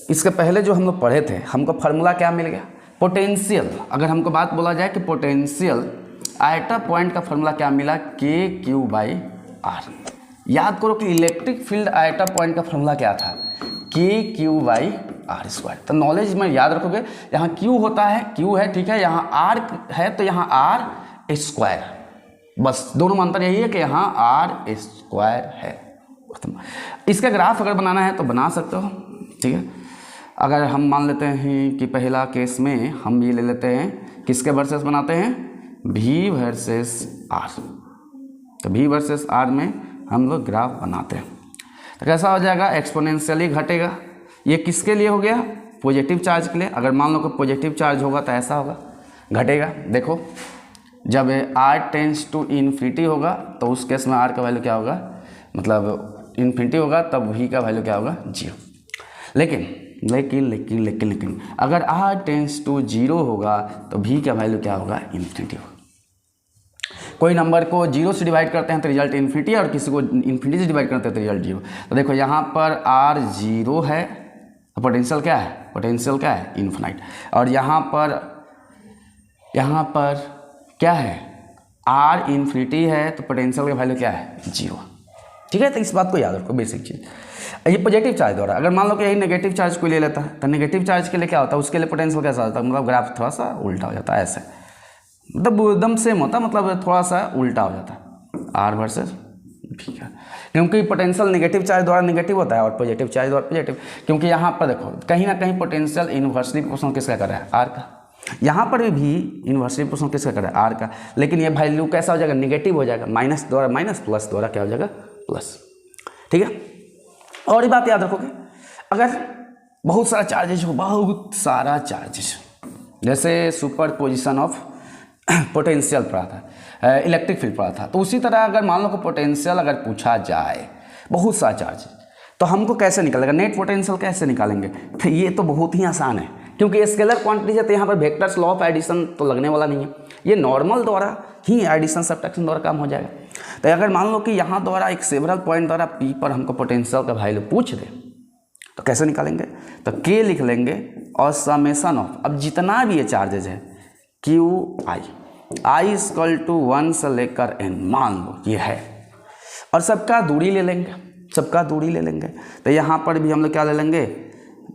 इसके पहले जो हम लोग पढ़े थे, हमको फार्मूला क्या मिल गया पोटेंशियल। अगर हमको बात बोला जाए कि पोटेंशियल आयटा पॉइंट का फार्मूला क्या मिला, के क्यू बाई आर। याद करो कि इलेक्ट्रिक फील्ड आयटा पॉइंट का फार्मूला क्या था, के क्यू बाई आर स्क्वायर। तो नॉलेज में याद रखोगे, यहाँ क्यू होता है, क्यू है ठीक है, यहाँ आर है तो यहाँ आर स्क्वायर, बस दोनों में अंतर यही है कि यहाँ आर स्क्वायर है। इसका ग्राफ अगर बनाना है तो बना सकते हो, ठीक है। अगर हम मान लेते हैं कि पहला केस में हम ये ले लेते हैं, किसके वर्सेस बनाते हैं, भी वर्सेस आर। तो भी वर्सेस आर में हम लोग ग्राफ बनाते हैं तो कैसा हो जाएगा, एक्सपोनेंशियली घटेगा। ये किसके लिए हो गया, पॉजिटिव चार्ज के लिए। अगर मान लो कि पॉजिटिव चार्ज होगा तो ऐसा होगा, घटेगा। देखो जब आर टेंस टू इन्फिनिटी होगा तो उस केस में आर का वैल्यू क्या होगा, मतलब इन्फिनिटी होगा, तब वी का वैल्यू क्या होगा 0। लेकिन लेकिन लेकिन लेकिन लेकिन अगर आर टेंस टू 0 होगा तो वी का वैल्यू क्या होगा इन्फिनिटी होगा। कोई नंबर को 0 से डिवाइड करते हैं तो रिजल्ट इन्फिनिटी, और किसी को इन्फिनिटी से डिवाइड करते हैं तो रिजल्ट 0। तो देखो यहाँ पर आर 0 है तो पोटेंशियल क्या है, पोटेंशियल क्या है इन्फिनाइट। और यहाँ पर क्या है, आर इन्फिनिटी है तो पोटेंशियल का वैल्यू क्या है 0, ठीक है। तो इस बात को याद रखो, बेसिक चीज़। ये पॉजिटिव चार्ज द्वारा, अगर मान लो कि यही नेगेटिव चार्ज को ले लेता है तो नेगेटिव चार्ज के लिए क्या होता है, उसके लिए पोटेंशियल कैसा होता है, मतलब ग्राफ थोड़ा सा उल्टा हो जाता है, ऐसे मतलब एकदम सेम होता है, मतलब थोड़ा सा उल्टा हो जाता है आर वर्सेस, ठीक है। क्योंकि पोटेंशियल नेगेटिव चार्ज द्वारा नेगेटिव होता है और पॉजिटिव चार्ज द्वारा पॉजिटिव। क्योंकि यहाँ पर देखो कहीं ना कहीं पोटेंशियल इन्वर्सली प्रोपोर्शनल किसका कर रहा है, आर का। यहाँ पर भी इन्वर्सली प्रोपोर्शनल किसका कर रहा है, आर का। लेकिन ये वैल्यू कैसा हो जाएगा, नेगेटिव हो जाएगा, माइनस द्वारा माइनस, प्लस द्वारा क्या हो जाएगा प्लस, ठीक है। और ये बात याद रखोगे, अगर बहुत सारा चार्जेज हो, बहुत सारा चार्जेज, जैसे सुपर पोजिशन ऑफ पोटेंशियल पढ़ा था, इलेक्ट्रिक फील्ड पढ़ा था, तो उसी तरह अगर मान लो कि पोटेंशियल अगर पूछा जाए बहुत सारा चार्ज, तो हमको कैसे निकालेगा, नेट पोटेंशियल कैसे निकालेंगे। तो ये तो बहुत ही आसान है, क्योंकि स्केलर क्वांटिटी है तो यहाँ पर वेक्टर्स लॉ ऑफ एडिशन तो लगने वाला नहीं है, ये नॉर्मल द्वारा ही एडिशन सब्ट्रैक्शन द्वारा काम हो जाएगा। तो अगर मान लो कि यहाँ द्वारा एक सेवरल पॉइंट द्वारा पी पर हमको पोटेंशियल का वैल्यू पूछ दे तो कैसे निकालेंगे, तो के लिख लेंगे और समेशन ऑफ, अब जितना भी ये चार्जेज है क्यू आई इक्वल टू 1 से लेकर n, मान लो ये है, और सबका दूरी ले लेंगे, सबका दूरी ले लेंगे। तो यहाँ पर भी हम लोग क्या ले लेंगे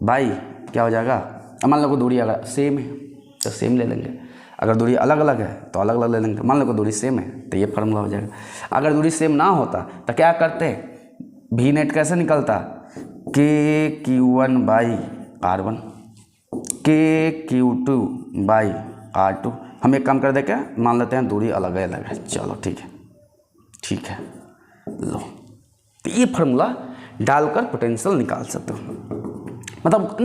भाई, क्या हो जाएगा, मान लो को दूरी अगर सेम है तो सेम ले लेंगे, अगर दूरी अलग अलग है तो अलग अलग ले लेंगे। मान लो को दूरी सेम है तो ये फार्मूला हो जाएगा। अगर दूरी सेम ना होता तो क्या करते, भी नेट कैसे निकलता, के क्यू 1 बाई R1, के क्यू 2 बाई R2। हम एक काम कर दे, क्या मान लेते हैं दूरी अलग है, चलो ठीक है, ठीक है, लो। तो ये फार्मूला डालकर पोटेंशियल निकाल सकते हो, मतलब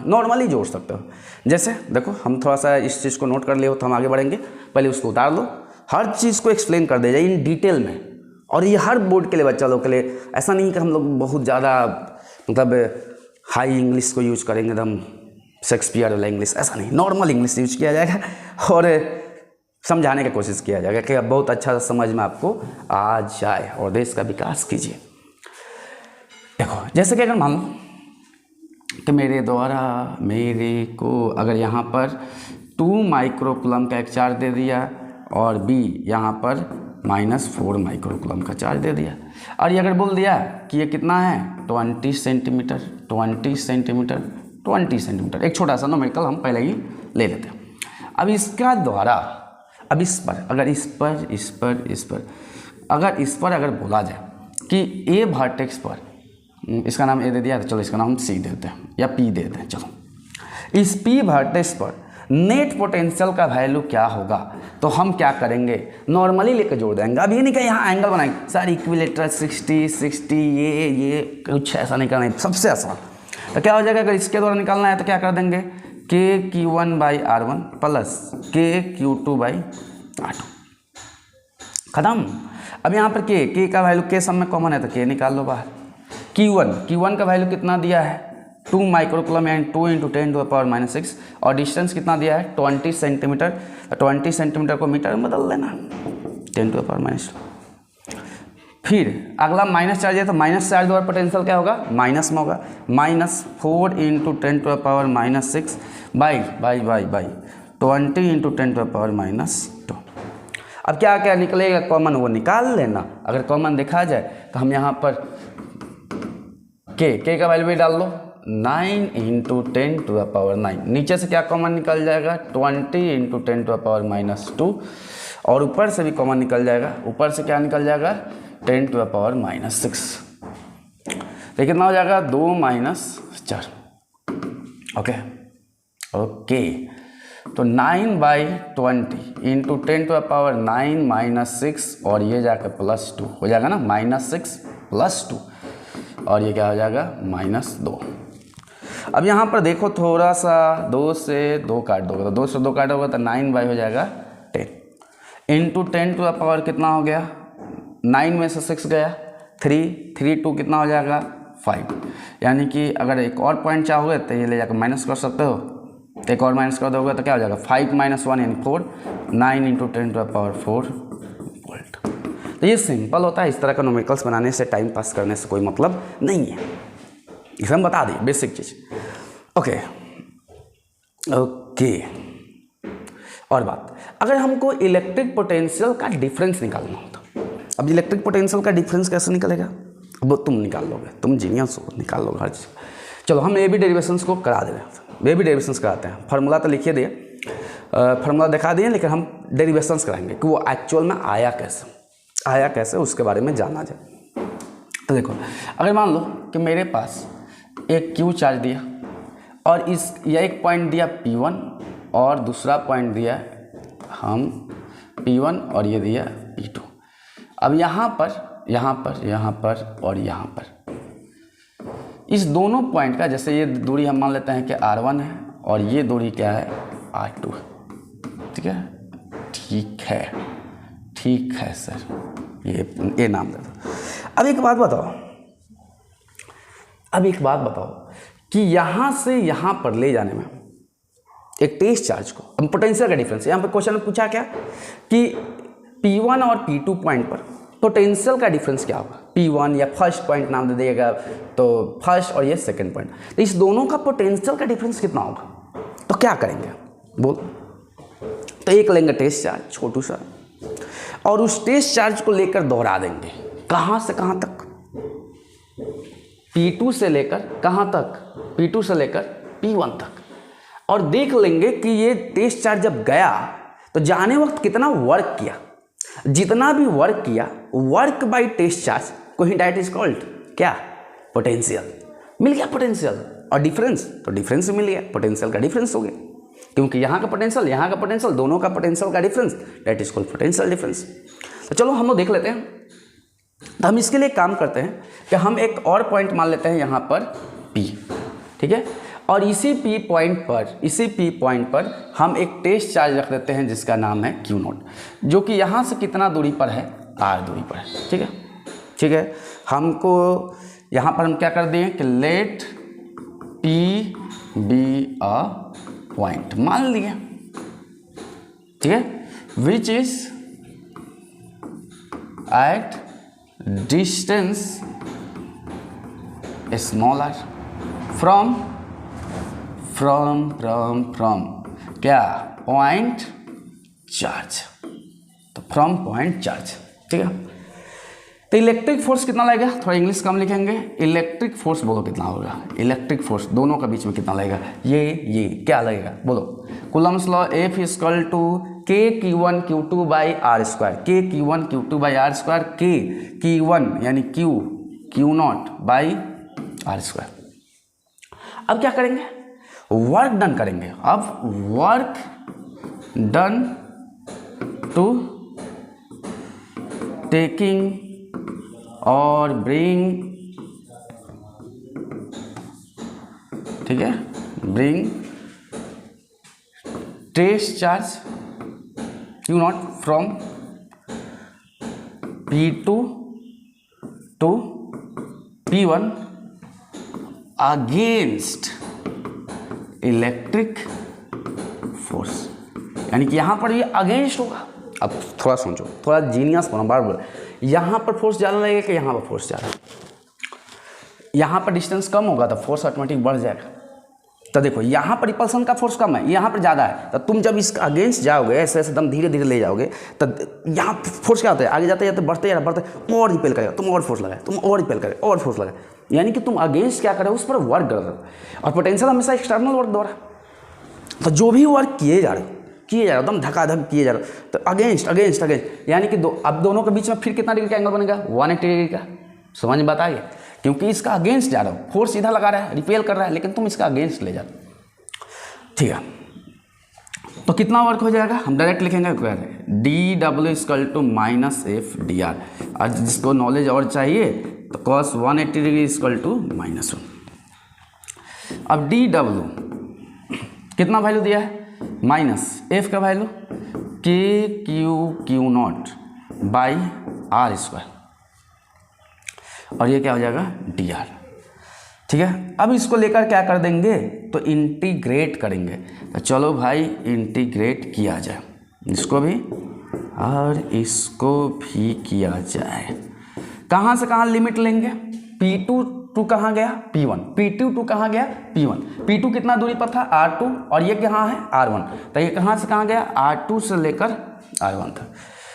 नॉर्मली जोड़ सकते हो। जैसे देखो हम थोड़ा सा इस चीज़ को नोट कर लिए हो तो हम आगे बढ़ेंगे, पहले उसको उतार लो, हर चीज़ को एक्सप्लेन कर दिया जाए इन डिटेल में। और ये हर बोर्ड के लिए, बच्चा लोग के लिए, ऐसा नहीं कि हम लोग बहुत ज़्यादा मतलब हाई इंग्लिश को यूज करेंगे, एकदम शेक्सपियर वाला इंग्लिश, ऐसा नहीं, नॉर्मल इंग्लिश यूज किया जाएगा और समझाने की कोशिश किया जाएगा कि बहुत अच्छा समझ में आपको आ जाए और देश का विकास कीजिए। देखो जैसे कि अगर मान लो कि मेरे को अगर यहाँ पर 2 माइक्रोकूलम का एक चार्ज दे दिया और बी यहाँ पर -4 माइक्रोकूलम का चार्ज दे दिया, और ये अगर बोल दिया कि ये कितना है 20 सेंटीमीटर, 20 सेंटीमीटर, एक छोटा सा न्यूमेरिकल हम पहले ही ले लेते हैं। अब इसका द्वारा, अब इस पर अगर इस पर अगर बोला जाए कि ए वर्टेक्स पर, इसका नाम ए दे दिया तो चलो इसका नाम सी देते हैं या पी देते हैं, चलो इस पी वर्टेक्स पर नेट पोटेंशियल का वैल्यू क्या होगा, तो हम क्या करेंगे, नॉर्मली लेकर जोड़ देंगे। अब ये नहीं कि यहाँ एंगल बनाएंगे सर इक्विलेटरल 60 ये कुछ ऐसा नहीं करना है, सबसे आसान। तो क्या हो जाएगा, अगर इसके द्वारा निकालना है तो क्या कर देंगे, KQ1/R1 प्लस KQ2/R2, खत्म। अब यहाँ पर K का वैल्यू K सब में कॉमन है तो K निकाल लो बाहर। Q1 का वैल्यू कितना दिया है, 2 माइक्रोकूलम यानी 2 × 10⁻⁶, और डिस्टेंस कितना दिया है 20 सेंटीमीटर। 20 सेंटीमीटर को मीटर में बदल देना, 10⁻²। फिर अगला माइनस चार्ज है तो माइनस चार्ज द्वारा पोटेंशियल क्या होगा, माइनस में होगा, -4 × 10⁻⁶ बाई 20 × 10⁻²। अब क्या क्या निकलेगा कॉमन, वो निकाल लेना। अगर कॉमन देखा जाए तो हम यहाँ पर K का वैल्यू भी डाल लो, 9 × 10⁻⁹। नीचे से क्या कॉमन निकल जाएगा, 20 × 10⁻⁻², और ऊपर से भी कॉमन निकल जाएगा, ऊपर से क्या निकल जाएगा 10⁻⁻6। तो कितना हो जाएगा 2 - 4। ओके तो 9/20 × 10⁻⁹ और ये जाकर +2 हो जाएगा ना, -6 + 2, और ये क्या हो जाएगा -2। अब यहाँ पर देखो थोड़ा सा 2 से 2 काट दोगे तो 2 से 2 काटोगे तो 9 हो जाएगा 10 × 10⁻, कितना हो गया, 9 में से 6 गया, 3 2 कितना हो जाएगा 5। यानी कि अगर एक और पॉइंट चाहोगे तो ये ले जाकर माइनस कर सकते हो, एक और माइनस कर दोगे तो क्या हो जाएगा 5 - 1 यानी 4, 9 × 10⁻⁴ वोल्ट। तो ये सिंपल होता है, इस तरह का न्यूमेरिकल्स बनाने से, टाइम पास करने से कोई मतलब नहीं है, इसे हम बता दें बेसिक चीज़। ओके और बात, अगर हमको इलेक्ट्रिक पोटेंशियल का डिफरेंस निकालना होता, अब इलेक्ट्रिक पोटेंशियल का डिफरेंस कैसे निकलेगा, अब तुम निकाल लोगे, तुम जीनियस हो, निकाल लोगे हर चीज़। चलो हम ए बी डेरिवेशंस को करा दे रहे हैं, ए बी डेरिवेशंस कराते हैं। फार्मूला तो लिखिए दिए, फार्मूला दिखा दिए, लेकिन हम डेरिवेशंस कराएंगे कि वो एक्चुअल में आया कैसे उसके बारे में जाना जाए। तो देखो, अगर मान लो कि मेरे पास एक Q चार्ज दिया और यह एक पॉइंट दिया P1 और दूसरा पॉइंट दिया हम P1 और ये दिया P2। अब यहाँ पर और यहाँ पर इस दोनों पॉइंट का, जैसे ये दूरी हम मान लेते हैं कि R1 है और ये दूरी क्या है R2 है, ठीक है सर, ये नाम दे दो। अब एक बात बताओ कि यहाँ से यहाँ पर ले जाने में एक टेस्ट चार्ज को, अब पोटेंशियल का डिफरेंस, यहाँ पर क्वेश्चन में पूछा क्या कि P1 और P2 पॉइंट पर पोटेंशियल का डिफरेंस क्या होगा, P1 या फर्स्ट पॉइंट नाम दे दिएगा तो फर्स्ट और ये सेकंड पॉइंट, तो इस दोनों का पोटेंशियल का डिफरेंस कितना होगा, तो क्या करेंगे बोल। तो एक लेंगे टेस्ट चार्ज छोटू सा, और उस टेस्ट चार्ज को लेकर दोहरा देंगे, कहाँ से कहाँ तक, P2 से लेकर कहाँ तक, P2 से लेकर P1 तक, और देख लेंगे कि ये टेस्ट चार्ज जब गया तो जाने वक्त कितना वर्क किया, जितना भी वर्क किया वर्क बाय टेस्ट चार्ज को ही डेट इज कॉल्ड क्या, पोटेंशियल। मिल गया पोटेंशियल, और डिफरेंस, तो डिफरेंस मिल गया, पोटेंशियल का डिफरेंस हो गया, क्योंकि यहाँ का पोटेंशियल दोनों का पोटेंशियल का difference that is called potential difference. तो चलो हम लोग देख लेते हैं। तो हम इसके लिए काम करते हैं कि हम एक और पॉइंट मान लेते हैं यहाँ पर P, ठीक है, और इसी P पॉइंट पर हम एक टेस्ट चार्ज रख देते हैं जिसका नाम है Q0, जो कि यहाँ से कितना दूरी पर है, R दूरी पर है, ठीक है। हमको यहाँ पर हम क्या कर दें कि let P be a point मान लिया, ठीक है, which is at distance smaller from क्या, पॉइंट चार्ज, तो फ्रॉम पॉइंट चार्ज, ठीक है। तो इलेक्ट्रिक फोर्स कितना लगेगा, थोड़ा इंग्लिश कम लिखेंगे, इलेक्ट्रिक फोर्स बोलो कितना होगा, इलेक्ट्रिक फोर्स दोनों के बीच में कितना लगेगा, ये क्या लगेगा बोलो, coulomb's law F equal to K/Q1 Q2 by R square, K/Q1 Q2 by R square, K/Q1 यानी Q0 बाई R स्क्वायर। अब क्या करेंगे, वर्क डन करेंगे। अब वर्क डन टू टेकिंग और ब्रिंग, ठीक है, bring trace charge Q0 from P2 to P1 against electric force, यानी कि यहां पर ये अगेंस्ट होगा। अब थोड़ा सोचो, थोड़ा जीनियस बनो, बार बार यहाँ पर फोर्स ज़्यादा लगेगा कि यहाँ पर फोर्स ज़्यादा? यहाँ पर डिस्टेंस कम होगा तो फोर्स ऑटोमेटिक बढ़ जाएगा। तो देखो यहाँ पर रिपल्सन का फोर्स कम है, यहाँ पर ज़्यादा है, तो तुम जब इसका अगेंस्ट जाओगे, ऐसे ऐसे दम धीरे धीरे ले जाओगे, तो यहाँ फोर्स क्या होता है, आगे जाते जाते बढ़ते और रिपेल करेगा, तुम और फोर्स लगाए, तुम और रिपेल करे, और फोर्स लगाए, यानी कि तुम अगेंस्ट क्या करे, उस पर वर्क कर रहे हो। और पोटेंशियल हमेशा एक्सटर्नल वर्क द्वारा, तो जो भी वर्क किए जा रहे हो एकदम धकाधक किए जा रहे हो, तो अगेंस्ट अगेंस्ट अगेंस्ट, यानी कि अब दोनों के बीच में फिर कितना डिग्री का एंगल बनेगा, 180 डिग्री का। समझ में बताइए, क्योंकि इसका अगेंस्ट जा रहा हो, फोर्स सीधा लगा रहा है, रिपेल कर रहा है, लेकिन तुम इसका अगेंस्ट ले जा रहे हो। ठीक है, तो कितना वर्क हो जाएगा, हम डायरेक्ट लिखेंगे DW - F dr। और जिसको नॉलेज और चाहिए तो cos 180 डिग्री -1। अब DW कितना वैल्यू दिया है, माइनस F का वैल्यू KQ0 बाई R², और ये क्या हो जाएगा dr। ठीक है, अब इसको लेकर क्या कर देंगे, तो इंटीग्रेट करेंगे। तो चलो भाई इंटीग्रेट किया जाए, इसको भी और इसको भी किया जाए। कहाँ से कहाँ लिमिट लेंगे, P2 टू कहाँ गया P1, P2 टू कहाँ गया P1, P2 कितना दूरी पर था R2, और ये कहाँ है R1, तो ये कहाँ से कहाँ गया R2 से लेकर R1 था।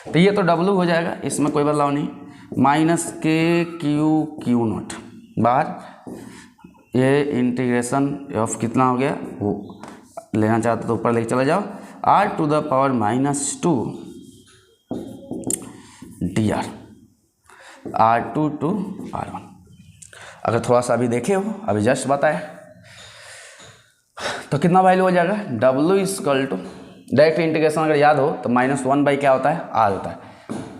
तो ये तो W हो जाएगा, इसमें कोई बदलाव नहीं, -KQ0 बाहर, ये इंटीग्रेशन ऑफ कितना हो गया, वो लेना चाहते तो ऊपर लेके चला जाओ, R⁻² -2 dr, R2 to R1। अगर थोड़ा सा अभी देखे हो, अभी जस्ट बताए, तो कितना वैल्यू हो जाएगा, W डायरेक्ट इंटीग्रेशन अगर याद हो तो -1 बाई क्या होता है, R होता है,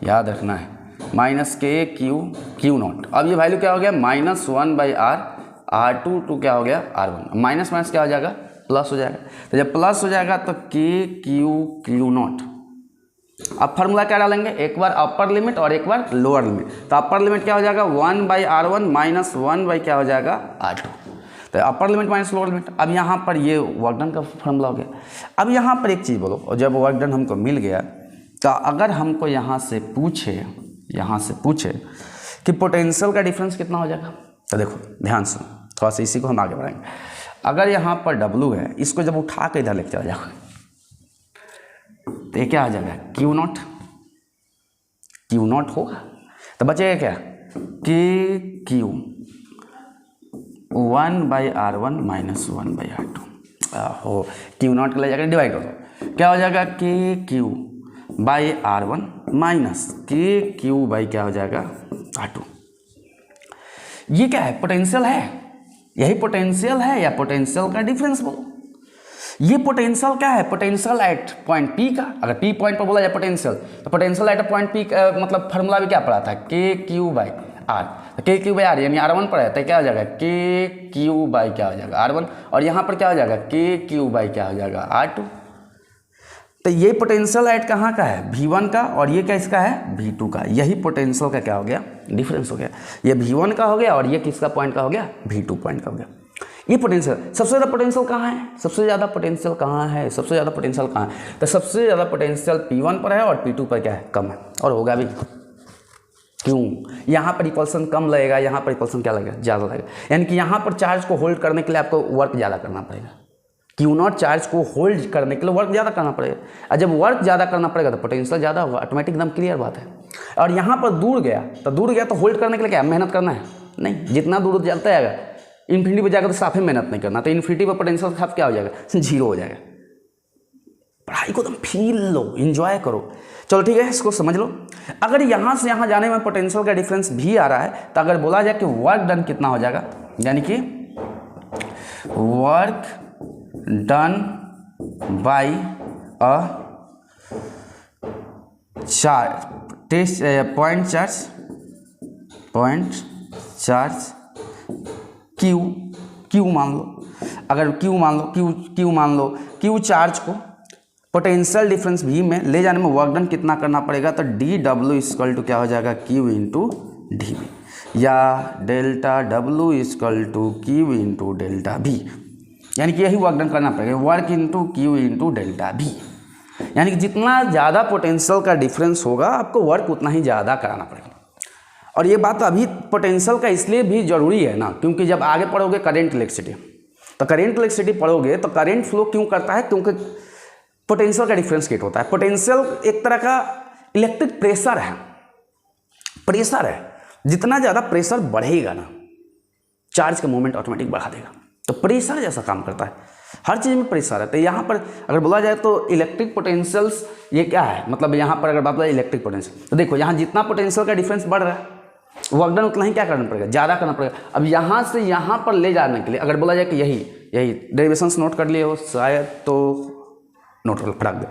याद रखना है, -KQ0। अब ये वैल्यू क्या हो गया, -1 बाई R, R2 टू क्या हो गया R1, माइनस माइनस क्या हो जाएगा, प्लस हो जाएगा। तो जब प्लस हो जाएगा तो KQ0। अब फार्मूला क्या डालेंगे, एक बार अपर लिमिट और एक बार लोअर लिमिट। तो अपर लिमिट क्या हो जाएगा 1 बाई R1 -1 बाई क्या हो जाएगा R2। तो upper limit minus lower limit. अब यहाँ पर ये वर्क डन का फार्मूला हो गया। अब यहाँ पर एक चीज़ बोलो, और जब वर्क डन हमको मिल गया तो अगर हमको यहाँ से पूछे कि पोटेंशियल का डिफरेंस कितना हो जाएगा, तो देखो ध्यान से थोड़ा सा इसी को हम आगे बढ़ाएंगे। अगर यहाँ पर W है, इसको जब उठा के इधर लेके चला जाओ तो ये क्या आ जाएगा Q0 होगा। तो बचेगा क्या KQ 1 by R1 -1 by R2 हो, Q0 के लिए जाकर डिवाइड कर दो, क्या हो जाएगा KQ by R1 minus KQ by क्या हो जाएगा R2। ये क्या है, पोटेंशियल है, यही पोटेंशियल है या पोटेंशियल का डिफरेंस बोलो। ये पोटेंशियल क्या है, पोटेंशियल एट पॉइंट P का। अगर P पॉइंट पर बोला जाए पोटेंशियल, तो पोटेंशियल एट पॉइंट P का मतलब फार्मूला भी क्या पढ़ा था, KQ by R। KQ by R यानी R1 पर है, तो क्या हो जाएगा KQ बाई क्या हो जाएगा R1, और यहाँ पर क्या हो जाएगा KQ बाई क्या हो जाएगा R2। तो ये पोटेंशियल एट कहाँ का है, V1 का, और ये क्या इसका है V2 का। यही पोटेंशियल का क्या हो गया, डिफरेंस हो गया। ये V1 का हो गया और ये किसका पॉइंट का हो गया, V2 पॉइंट का हो गया। ये पोटेंशियल, सबसे ज़्यादा पोटेंशियल कहाँ है, सबसे ज़्यादा पोटेंशियल कहाँ है, सबसे ज़्यादा पोटेंशियल कहाँ है, तो सबसे ज़्यादा पोटेंशियल P1 पर है और P2 पर क्या है, कम है, और होगा भी। क्यों, यहाँ पर रिपल्सन कम लगेगा, यहाँ पर रिपल्सन क्या लगेगा, ज़्यादा लगेगा। यानी कि यहाँ पर चार्ज को होल्ड करने के लिए आपको वर्क ज़्यादा करना पड़ेगा। Q0 चार्ज को होल्ड करने के लिए वर्क ज़्यादा करना पड़ेगा, और जब वर्क ज़्यादा करना पड़ेगा तो पोटेंशियल ज़्यादा होगा, ऑटोमेटिक एकदम क्लियर बात है। और यहाँ पर दूर गया तो होल्ड करने के लिए क्या मेहनत करना है, नहीं, जितना दूर चलता जाएगा इन्फिनिटी पर जाकर तो साफे मेहनत नहीं करना, तो इन्फिनिटी पर पोटेंशियल साफ क्या हो जाएगा, 0 हो जाएगा। पढ़ाई को तुम फील लो, एंजॉय करो। चलो ठीक है, इसको समझ लो। अगर यहाँ से यहाँ जाने में पोटेंशियल का डिफरेंस भी आ रहा है, तो अगर बोला जाए कि वर्क डन कितना हो जाएगा, यानी कि work done by a test point charge Q मान लो, अगर क्यू मान लो क्यू चार्ज को पोटेंशियल डिफरेंस भी में ले जाने में वर्क डन कितना करना पड़ेगा, तो डी डब्ल्यू इक्वल टू क्या हो जाएगा, क्यू इंटू डी वी, या delta W equal to Q into delta V, यानी कि यही वर्क डन करना पड़ेगा, work into Q into delta V, यानी कि जितना ज़्यादा पोटेंशियल का डिफरेंस होगा आपको वर्क उतना ही ज़्यादा कराना पड़ेगा। और ये बात अभी पोटेंशियल का इसलिए भी ज़रूरी है ना, क्योंकि जब आगे पढ़ोगे करेंट इलेक्ट्रिसिटी, तो करेंट इलेक्ट्रिसिटी पढ़ोगे तो करेंट फ्लो क्यों करता है, क्योंकि पोटेंशियल का डिफरेंस क्रिएट होता है। पोटेंशियल एक तरह का इलेक्ट्रिक प्रेशर है, जितना ज़्यादा प्रेशर बढ़ेगा ना चार्ज का मूवमेंट ऑटोमेटिक बढ़ा देगा, तो प्रेशर जैसा काम करता है, हर चीज़ में प्रेशर है। तो यहाँ पर अगर बोला जाए तो इलेक्ट्रिक पोटेंशियल्स ये क्या है, मतलब यहाँ पर अगर बात करें इलेक्ट्रिक पोटेंशियल, तो देखो यहाँ जितना पोटेंशियल का डिफरेंस बढ़ रहा है वर्क डन उतना ही क्या करना पड़ेगा, ज़्यादा करना पड़ेगा। अब यहाँ से यहाँ पर ले जाने के लिए अगर बोला जाए कि यही डेरिवेशंस नोट कर लिए हो शायद, तो नोट कर फटाक दे।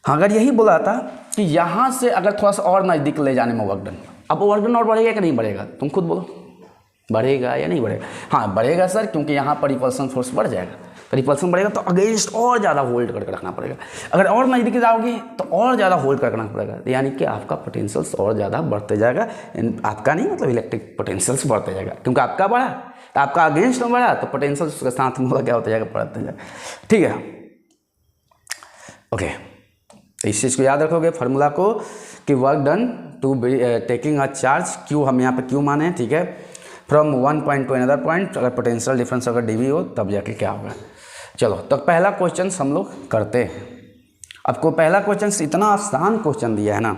हाँ, अगर यही बोला था कि यहाँ से अगर थोड़ा सा और नज़दीक ले जाने में वर्क डन, अब वर्क डन और बढ़ेगा कि नहीं बढ़ेगा, तुम खुद बोलो, बढ़ेगा या नहीं बढ़ेगा? हाँ बढ़ेगा सर, क्योंकि यहाँ पर रिपल्सन फोर्स बढ़ जाएगा, तो रिपल्सन बढ़ेगा तो अगेंस्ट और ज़्यादा होल्ड करके रखना पड़ेगा। अगर और नज़दीक जाओगे तो और ज़्यादा होल्ड करके रखना पड़ेगा, यानी कि आपका पोटेंशियल्स और ज़्यादा बढ़ते जाएगा। आपका नहीं, मतलब इलेक्ट्रिक पोटेंशियल्स बढ़ते जाएगा, क्योंकि आपका बढ़ा तो आपका अगेंस्ट में बढ़ा तो पोटेंशियल्स उसके साथ में क्या होता जाएगा, बढ़ते जाएगा। ठीक है, ओके, तो इस चीज़ को याद रखोगे फार्मूला को कि work done to be taking a charge Q, हम यहाँ पे क्यू माने हैं, ठीक है, from one point to another point, अगर पोटेंशियल डिफरेंस अगर डीवी हो तब जाके क्या होगा। चलो तो पहला क्वेश्चन हम लोग करते हैं। आपको पहला क्वेश्चन इतना आसान क्वेश्चन दिया है ना,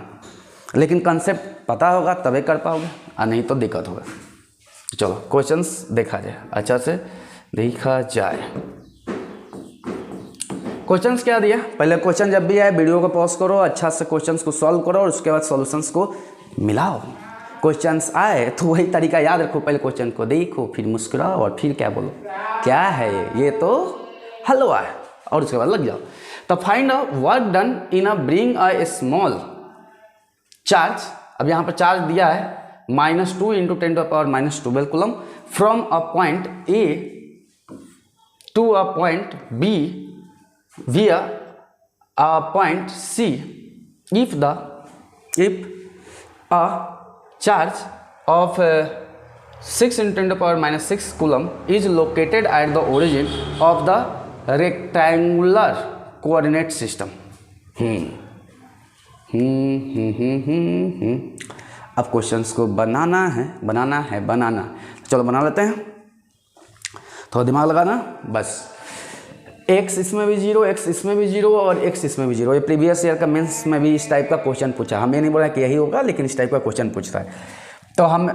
लेकिन कंसेप्ट पता होगा तभी कर पाओगे, और नहीं तो दिक्कत होगा। चलो क्वेश्चंस देखा जाए, अच्छा से देखा जाए। क्वेश्चंस क्या दिया, पहले क्वेश्चन जब भी आए वीडियो को पॉज करो, अच्छा से क्वेश्चंस को सॉल्व करो और उसके बाद सॉल्यूशंस को मिलाओ। क्वेश्चंस आए तो वही तरीका याद रखो, पहले क्वेश्चन को देखो, फिर मुस्कुराओ और फिर क्या बोलो, क्या है ये तो हलवा है, और उसके बाद लग जाओ। तो find out work done in a bring a small charge, अब यहाँ पर चार्ज दिया है -2 × 10⁻⁻12 coulomb from a point A to a point B via a point C if a charge of 6 × 10⁻⁶ coulomb is located at the origin of the rectangular coordinate system। अब questions को बनाना है, चलो बना लेते हैं, थोड़ा दिमाग लगाना बस। x इसमें भी 0, x इसमें भी 0 और x इसमें भी 0। ये प्रीवियस ईयर का मेंस में भी इस टाइप का क्वेश्चन पूछा, हम ये नहीं बोला कि यही होगा, लेकिन इस टाइप का क्वेश्चन पूछता है। तो हम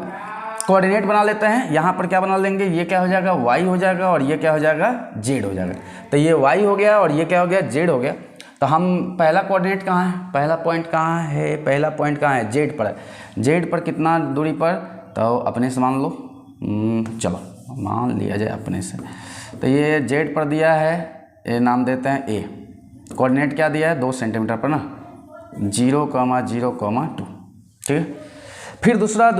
कोऑर्डिनेट बना लेते हैं, यहाँ पर क्या बना लेंगे, ये क्या हो जाएगा, y हो जाएगा, और ये क्या हो जाएगा, z हो जाएगा। तो ये y हो गया और ये क्या हो गया, z हो गया। तो हम पहला कोऑर्डिनेट कहाँ है, पहला पॉइंट कहाँ है, z पर है। z पर कितना दूरी पर, तो अपने से मान लो, चलो मान लिया जाए अपने से। तो ये z पर दिया है, ये नाम देते हैं a, कोऑर्डिनेट क्या दिया है 2 सेंटीमीटर पर ना, 0,0,2, ठीक है। फिर दूसरा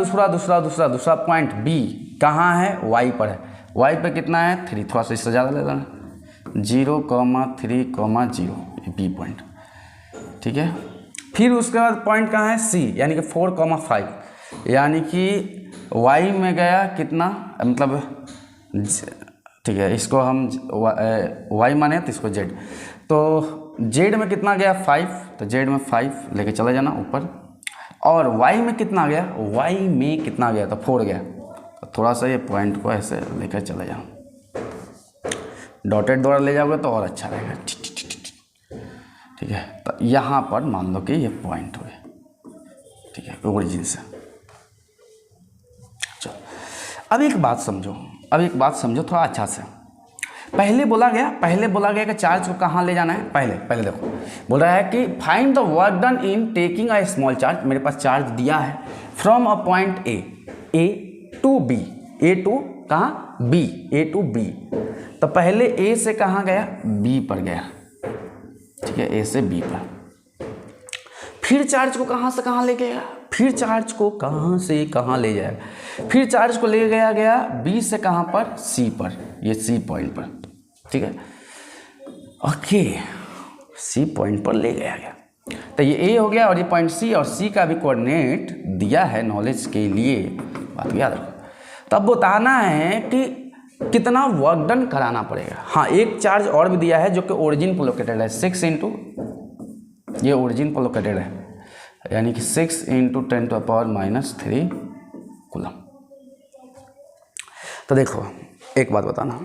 पॉइंट b कहाँ है, y पर है, y पे कितना है 3, थोड़ा सा इससे ज़्यादा ले लेना, 0,3,0 b पॉइंट, ठीक है। फिर उसके बाद पॉइंट कहाँ है c, यानी कि 4,5, यानी कि y में गया कितना, मतलब ठीक है, इसको हम y माने तो इसको z, तो z में कितना गया 5, तो z में 5 लेके चले जाना ऊपर, और y में कितना गया, तो 4 गया। तो थोड़ा सा ये पॉइंट को ऐसे लेकर चले जाओ, डॉटेड द्वारा ले जाओगे तो और अच्छा रहेगा, ठीक है। तो यहाँ पर मान लो कि ये पॉइंट हुए, ठीक है, ओरिजिन से। चलो अब एक बात समझो थोड़ा अच्छा से। पहले बोला गया कि चार्ज को कहाँ ले जाना है, पहले देखो बोल रहा है कि find the work done in taking a small charge, मेरे पास चार्ज दिया है from a point A to B, A to कहाँ बी, ए टू बी, तो पहले ए से कहाँ गया, बी पर गया, ठीक है, ए से बी पर। फिर चार्ज को कहाँ से कहाँ ले गया, फिर चार्ज को कहाँ से कहाँ ले जाएगा, फिर चार्ज को ले गया बी से कहाँ पर, सी पर, ये सी पॉइंट पर, ठीक है, ओके, सी पॉइंट पर ले गया। तो ये ए हो गया और ये पॉइंट सी, और सी का भी कोऑर्डिनेट दिया है नॉलेज के लिए, बात याद रखो। तब बताना है कि कितना वर्क डन कराना पड़ेगा। हाँ, एक चार्ज और भी दिया है जो कि ओरिजिन पर लोकेटेड है, 6 इंटू, ये ओरिजिन पर लोकेटेड है, यानी कि 6 इंटू 10⁻³ कूलम। तो देखो एक बात बताना,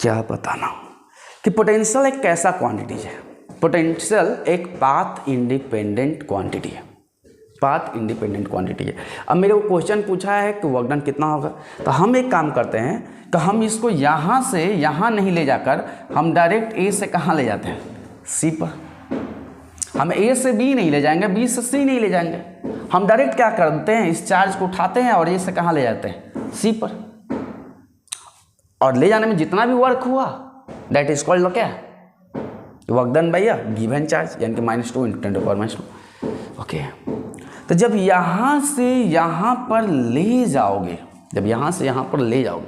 क्या बताना कि पोटेंशियल एक कैसा क्वांटिटी है, पोटेंशियल एक पाथ इंडिपेंडेंट क्वांटिटी है, पाथ इंडिपेंडेंट क्वांटिटी है। अब मेरे को क्वेश्चन पूछा है कि वर्क डन कितना होगा, तो हम एक काम करते हैं कि हम इसको यहाँ से यहाँ नहीं ले जाकर हम डायरेक्ट ए से कहाँ ले जाते हैं, सी पर। हम ए से बी नहीं ले जाएंगे, बी से सी नहीं ले जाएंगे, हम डायरेक्ट क्या करते हैं, इस चार्ज को उठाते हैं और ए से कहाँ ले जाते हैं, सी पर। और ले जाने में जितना भी वर्क हुआ दैट इज कॉल्ड क्या, work done by a given charge, यानी कि -2 इंटू 10⁻²। ओके, तो जब यहाँ से यहाँ पर ले जाओगे, जब यहाँ से यहाँ पर ले जाओगे,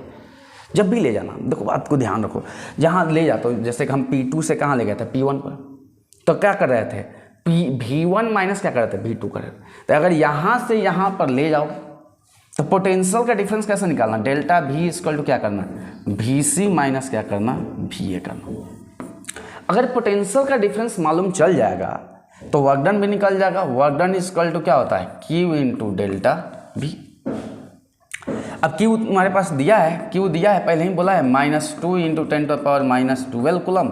जब भी ले जाना, देखो बात को ध्यान रखो, जहाँ ले जाते हो, जैसे कि हम P2 से कहाँ ले गए थे, P1 पर, तो क्या कर रहे थे, V1 माइनस क्या कर रहे थे, V2 कर रहे थे। तो अगर यहाँ से यहाँ पर ले जाओ तो पोटेंशियल का डिफरेंस कैसे निकालना, डेल्टा V इक्वल टू क्या करना, VC माइनस क्या करना, VA करना। अगर पोटेंशियल का डिफरेंस मालूम चल जाएगा तो वर्क डन भी निकल जाएगा। वर्क डन इक्वल टू क्या होता है, Q इंटू डेल्टा V। अब Q हमारे पास दिया है, Q दिया है, पहले ही बोला है -2 इंटू 10⁻12 कूलम,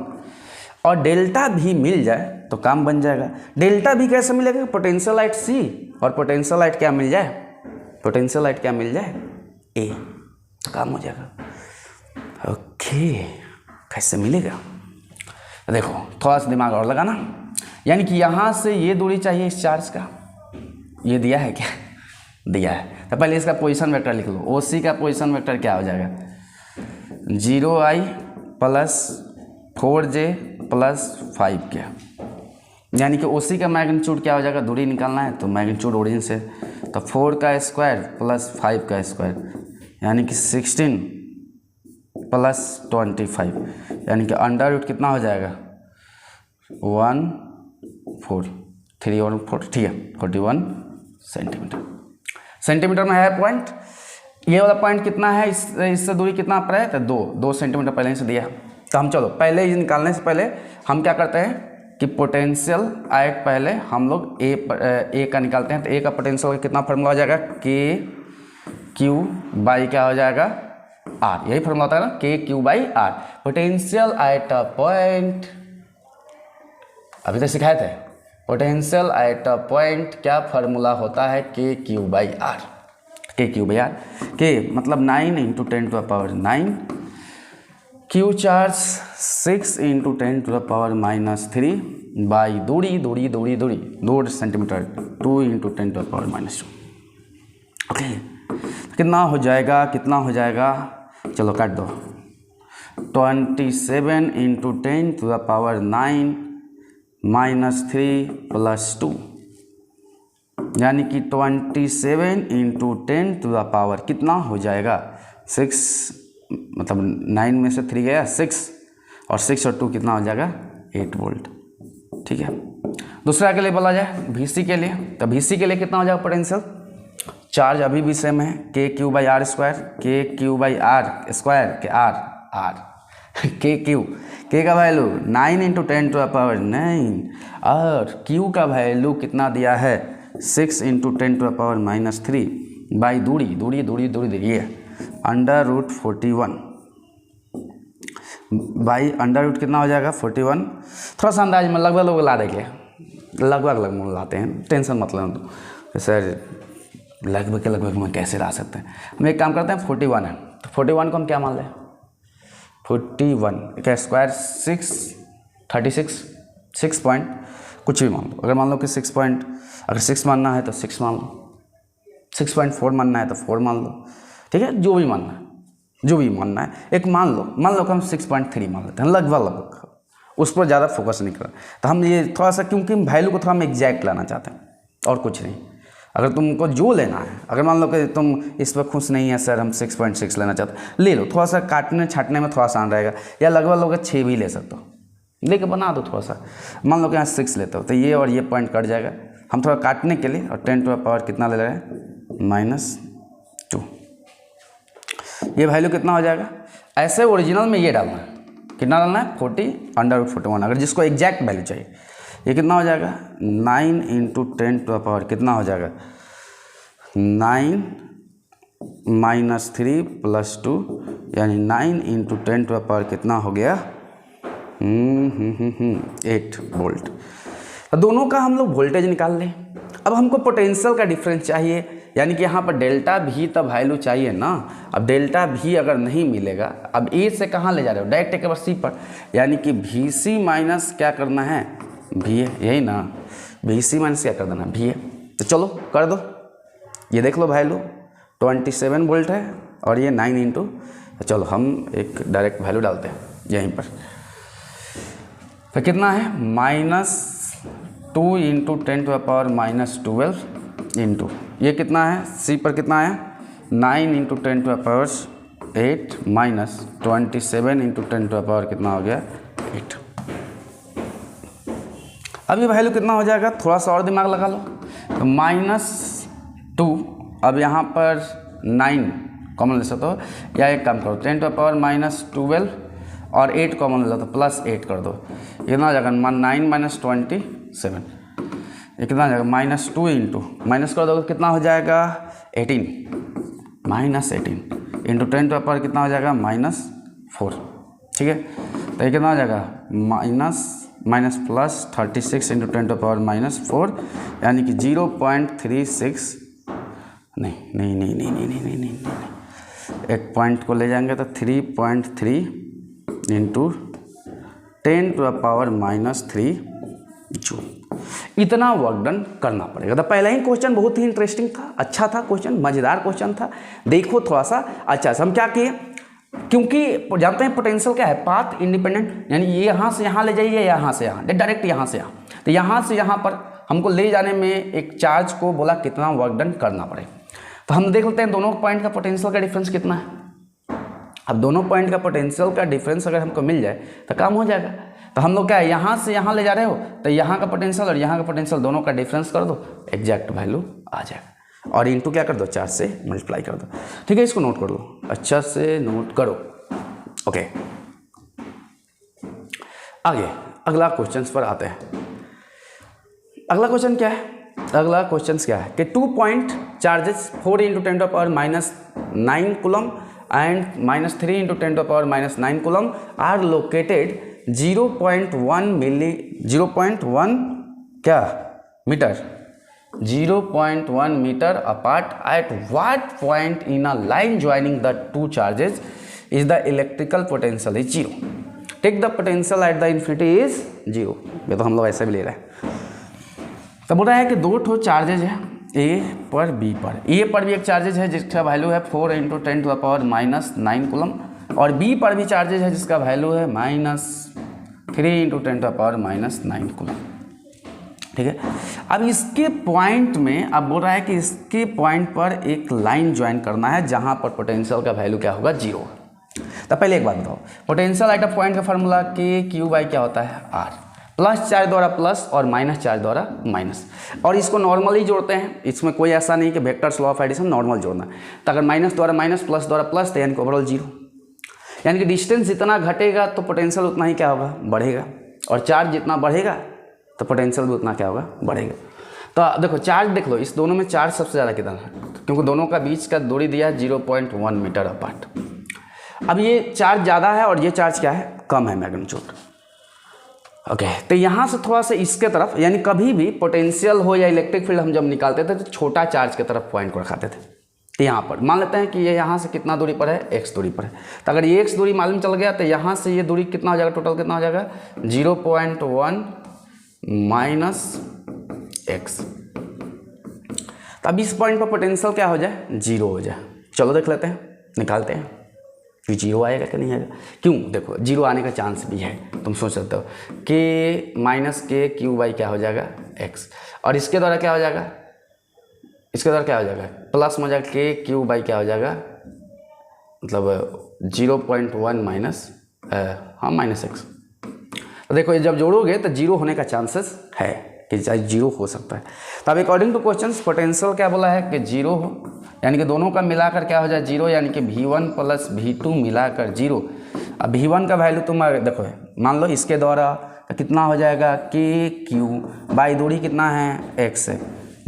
और डेल्टा भी मिल जाए तो काम बन जाएगा। डेल्टा भी कैसे मिलेगा, पोटेंशियल लाइट C और पोटेंशियल लाइट क्या मिल जाए, पोटेंशियल लाइट क्या मिल जाए, A, तो काम हो जाएगा। ओके, कैसे मिलेगा, देखो थोड़ा सा दिमाग और लगाना, यानी कि यहाँ से ये दूरी चाहिए इस चार्ज का, ये दिया है क्या, दिया है, तो पहले इसका पोजीशन वेक्टर लिख लो। OC का पोजीशन वेक्टर क्या हो जाएगा, 0I + 4J + 5K, यानी कि OC का मैग्नीट्यूड क्या हो जाएगा, दूरी निकालना है तो मैग्नीट्यूड ओरिजिन से, तो 4 का स्क्वायर + 5 का स्क्वायर, यानी कि 16 + 25, यानी कि अंडर रूट कितना हो जाएगा, 1 4 3 और 4, ठीक है, 41 सेंटीमीटर। सेंटीमीटर में है पॉइंट, ये वाला पॉइंट कितना है, इससे दूरी कितना पर है, तो 2 सेंटीमीटर पहले ही से दिया। तो हम चलो पहले ये निकालने से पहले हम क्या करते हैं कि पोटेंशियल आयट पहले हम लोग ए का निकालते हैं। तो ए का पोटेंशियल कितना फार्मूला हो जाएगा, KQ/ क्या हो जाएगा, R, यही फार्मूला होता है ना, KQ/R। Potential at a point, अभी तक सिखाए थे, पोटेंशियल एट अ पॉइंट क्या फार्मूला होता है, KQ/R। KQ/R, के मतलब 9 into 10⁻9, Q charge 6 into 10⁻³ by दूरी 2 सेंटीमीटर, 2 इंटू 10⁻²। ओके, कितना हो जाएगा, चलो काट दो, 27 इंटू 10⁻9 -3 + 2, यानी कि 27 इंटू 10⁻, कितना हो जाएगा, 6, मतलब 9 में से 3 गया 6, और 6 और 2 कितना हो जाएगा, 8 वोल्ट। ठीक है, दूसरा के लिए बोला जाए VC के लिए, तो VC के लिए कितना हो जाएगा पोटेंशियल, चार्ज अभी भी सेम है, KQ/R स्क्वायर, KQ/R स्क्वायर के R KQ, K का वैल्यू 9 इंटू 10⁻9, और Q का वैल्यू कितना दिया है, 6 इंटू 10⁻³ बाई दूरी ये √41 बाई √ कितना हो जाएगा, 41। थोड़ा सा अंदाज में लगभग लोग ला देंगे, लगभग लाते हैं, टेंशन मत लेना तो सर लगभग में कैसे ला सकते हैं। हम एक काम करते हैं, 41 है तो 41 को हम क्या मान लें, 41 का स्क्वायर 6 पॉइंट कुछ भी मान लो। अगर मान लो कि 6 मानना है तो 6 मान लो, 6.4 मानना है तो 4 मान लो। ठीक है, जो भी मानना है एक मान लो कि हम 6.3 मान लेते हैं, लगभग उस पर ज़्यादा फोकस नहीं कर रहे। तो हम ये थोड़ा सा, क्योंकि वैल्यू को थोड़ा हम एग्जैक्ट लाना चाहते हैं और कुछ नहीं। अगर तुमको जो लेना है, अगर मान लो कि तुम इस पर खुश नहीं है सर हम 6.6 लेना चाहते हो, ले लो, थोड़ा सा काटने छाटने में थोड़ा आसान रहेगा, या लगभग 6 भी ले सकते हो, लेके बना दो थोड़ा सा। मान लो कि यहाँ 6 लेते हो तो ये और ये पॉइंट कट जाएगा। हम थोड़ा काटने के लिए, और 10 टू द पावर कितना ले रहे हैं, -2। ये वैल्यू कितना हो जाएगा, ऐसे ओरिजिनल में ये डालना है, कितना डालना है, 40/41। अगर जिसको एग्जैक्ट वैल्यू चाहिए, ये कितना हो जाएगा, 9 × 10 टू द पावर कितना हो जाएगा, 9 - 3 + 2, यानी 9 × 10 टू द पावर कितना हो गया, 8 वोल्ट। दोनों का हम लोग वोल्टेज निकाल लें। अब हमको पोटेंशियल का डिफरेंस चाहिए, यानी कि यहाँ पर डेल्टा भी तब वैल्यू चाहिए ना। अब डेल्टा भी अगर नहीं मिलेगा, अब ए से कहाँ ले जा रहे हो, डायरेक्ट एक बार सी पर, यानी कि VC माइनस क्या करना है, VA, यही ना, VC माइनस क्या कर देना, VA। तो चलो कर दो, ये देख लो वैल्यू 27 वोल्ट है और ये 9 × तो चलो हम एक डायरेक्ट वैल्यू डालते हैं यहीं पर। तो कितना है, -2 × 10 टू द पावर -12 इंटू, ये कितना है, सी पर कितना है, 9 × 10 to the power 8 -27 × 10 to the power कितना हो गया, 8। अब ये वैल्यू कितना हो जाएगा, थोड़ा सा और दिमाग लगा लो। तो -2, अब यहाँ पर 9 कॉमन ले सकते हो, या एक काम करो, 10 टू द पावर -12 और 8 कॉमन ले लो तो +8 कर दो, कितना हो जाएगा, 9 - 27, ये कितना हो जाएगा, -2 इंटू माइनस कर दोगे कितना हो जाएगा, 18 -18 इंटू 10 टू द पावर कितना हो जाएगा, -4। ठीक है, तो ये कितना हो जाएगा, +36 इंटू 10 टू द पावर -4, यानी कि 0.36, नहीं, एक पॉइंट को ले जाएंगे तो 3.3 into 10 to the power -3 joule. इतना वर्क डन करना पड़ेगा। तो पहला ही क्वेश्चन बहुत ही इंटरेस्टिंग था, अच्छा था क्वेश्चन, मज़ेदार क्वेश्चन था। देखो थोड़ा सा अच्छा सा हम क्या किए, क्योंकि जानते हैं पोटेंशियल क्या है, पाथ इंडिपेंडेंट, यानी ये यहाँ से यहाँ ले जाइए, यहाँ से यहाँ, डायरेक्ट यहाँ से यहाँ। तो यहाँ से यहाँ पर हमको ले जाने में एक चार्ज को बोला कितना वर्क डन करना पड़ेगा। तो हम देख लेते हैं दोनों पॉइंट का पोटेंशियल का डिफरेंस कितना है। अब दोनों पॉइंट का पोटेंशियल का डिफरेंस अगर हमको मिल जाए तो काम हो जाएगा। तो हम लोग क्या है, यहाँ से यहाँ ले जा रहे हो तो यहाँ का पोटेंशियल और यहाँ का पोटेंशियल दोनों का डिफरेंस कर दो, एग्जैक्ट वैल्यू आ जाएगा। और इनटू क्या कर दो, 4 से मल्टीप्लाई कर दो। ठीक है, इसको नोट कर लो, अच्छा से नोट करो। ओके, आगे अगला क्वेश्चन पर आते हैं। अगला क्वेश्चन क्या है, अगला क्वेश्चन क्या है कि 2 point charges 4 × 10 to the power -9 coulomb and -3 × 10 to the power -9 coulomb are located 0.1 meter apart. At what point in a line joining the two charges is the electrical potential is 0? Take the potential at the infinity is 0. ये तो हम लोग ऐसे भी ले रहे हैं। तो बोल रहा है कि 2 ठो चार्जेज है, ए पर बी पर। ए पर भी एक चार्जेज है जिसका वैल्यू है 4 × 10 टू द पावर -9 कूलम, और बी पर भी चार्जेज है जिसका वैल्यू है -3 × 10 टू द पावर -9 कूलम। ठीक है, अब इसके पॉइंट में अब बोल रहा है कि इसके पॉइंट पर एक लाइन ज्वाइन करना है जहां पर पोटेंशियल का वैल्यू क्या होगा, 0। तो पहले एक बात बताओ, पोटेंशियल एट अ पॉइंट का फार्मूला Q/, क्या होता है, R, प्लस चार्ज द्वारा प्लस और माइनस चार्ज द्वारा माइनस। और इसको नॉर्मली जोड़ते हैं, इसमें कोई ऐसा नहीं कि vectors law of addition normal जोड़ना है। तो अगर माइनस द्वारा माइनस, प्लस द्वारा प्लस, तो यानी कि ओवरऑल 0, यानी कि डिस्टेंस जितना घटेगा तो पोटेंशियल उतना ही क्या होगा, बढ़ेगा, और चार्ज जितना बढ़ेगा तो पोटेंशियल भी उतना क्या होगा, बढ़ेगा। तो देखो चार्ज देख लो, इस दोनों में चार्ज सबसे ज़्यादा कितना है, क्योंकि दोनों का बीच का दूरी दिया है 0.1 मीटर अपार्ट। अब ये चार्ज ज़्यादा है और ये चार्ज क्या है, कम है मैग्नीट्यूड। ओके, तो यहाँ से थोड़ा सा इसके तरफ, यानी कभी भी पोटेंशियल हो या इलेक्ट्रिक फील्ड हम जब निकालते थे तो छोटा चार्ज की तरफ पॉइंट को रखाते थे। यहाँ पर मान लेते हैं कि ये यहाँ से कितना दूरी पर है, x दूरी पर है। तो अगर ये x दूरी मालूम चल गया तो यहाँ से ये दूरी कितना हो जाएगा, टोटल कितना हो जाएगा, 0.1 माइनस x। तो अब इस पॉइंट पर पोटेंशियल क्या हो जाए, 0 हो जाए। चलो देख लेते हैं, निकालते हैं कि जीरो आएगा कि नहीं आएगा। क्यों, देखो जीरो आने का चांस भी है। तुम सोच सकते हो कि माइनस के क्यू बाई क्या हो जाएगा एक्स, और इसके द्वारा क्या हो जाएगा, इसके द्वारा क्या हो जाएगा प्लस में हो जाएगा के क्यू बाई क्या हो जाएगा, मतलब 0.1 माइनस माइनस एक्स। तो देखो ये जब जोड़ोगे तो जीरो होने का चांसेस है कि चाहे जीरो हो सकता है। तो अब अकॉर्डिंग टू क्वेश्चंस पोटेंशियल क्या बोला है कि जीरो हो, यानी कि दोनों का मिलाकर क्या हो जाए जीरो, यानी कि V1 प्लस V2 मिलाकर जीरो। अब V1 का वैल्यू तुम देखो मान लो इसके द्वारा तो कितना हो जाएगा के क्यू बाई दूरी कितना है एक्स है,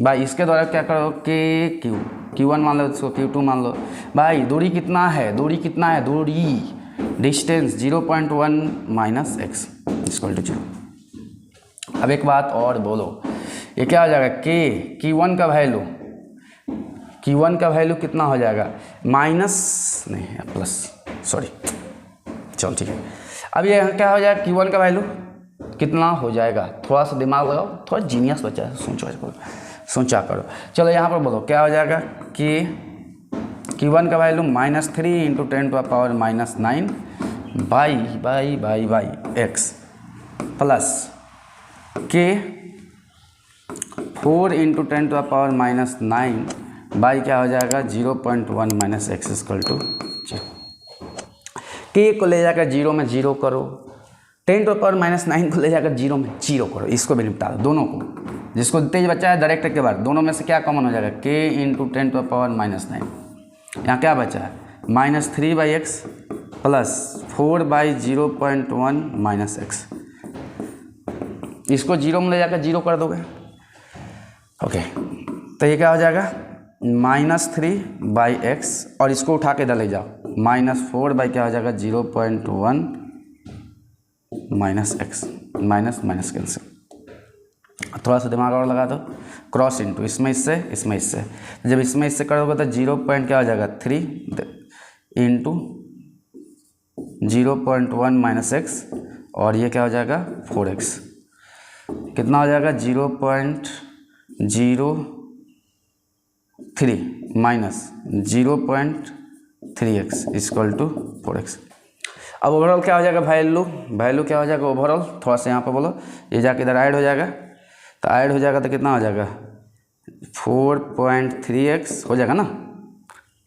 बाई इसके द्वारा क्या करो के क्यू, Q1 मान लो, इसको Q2 मान लो, भाई दूरी कितना है, दूरी कितना है, दूरी distance 0.1 minus x equal to 0। अब एक बात और बोलो, ये क्या हो जाएगा के Q1 का वैल्यू, Q1 का वैल्यू कितना हो जाएगा माइनस नहीं है प्लस, सॉरी चलो ठीक है। अब ये क्या हो जाएगा Q1 का वैल्यू कितना हो जाएगा, थोड़ा सा दिमाग लगाओ, थोड़ा जीनियस बच्चा है, सोचा करो। चलो यहाँ पर बोलो क्या हो जाएगा कि Q1 का value -3 into 10⁻⁹ by x plus के 4 इंटू 10⁻⁹ बाई क्या हो जाएगा 0.1 माइनस एक्स इक्वल टू 0। के को ले जाकर जीरो में जीरो करो, 10⁻⁹ को ले जाकर जीरो में जीरो करो, इसको भी निपटा दो दोनों को, जिसको तेज बच्चा है डायरेक्ट के बाद दोनों में से क्या कॉमन हो जाएगा के इंटू 10⁻�9। यहाँ क्या बचा है -3 by x plus 4 by 0.1 minus x, इसको जीरो में ले जाकर जीरो कर दोगे। ओके तो ये क्या हो जाएगा -3 बाई एक्स, और इसको उठा के इधर ले जाओ -4 बाई क्या हो जाएगा 0.1 माइनस एक्स, माइनस कैंसिल। थोड़ा सा दिमाग और लगा दो, क्रॉस इंटू इसमें इससे इसमें इससे, जब इसमें इससे करोगे तो 0 पॉइंट क्या हो जाएगा 3 इंटू 0.1 माइनस एक्स, और ये क्या हो जाएगा 4x, कितना हो जाएगा 0.03 minus 0.3x equal to 4x। अब ओवरऑल क्या हो जाएगा वैल्यू क्या हो जाएगा ओवरऑल, थोड़ा सा यहाँ पर बोलो, ये जाके इधर ऐड हो जाएगा, तो ऐड हो जाएगा तो कितना हो जाएगा 4.3x हो जाएगा ना,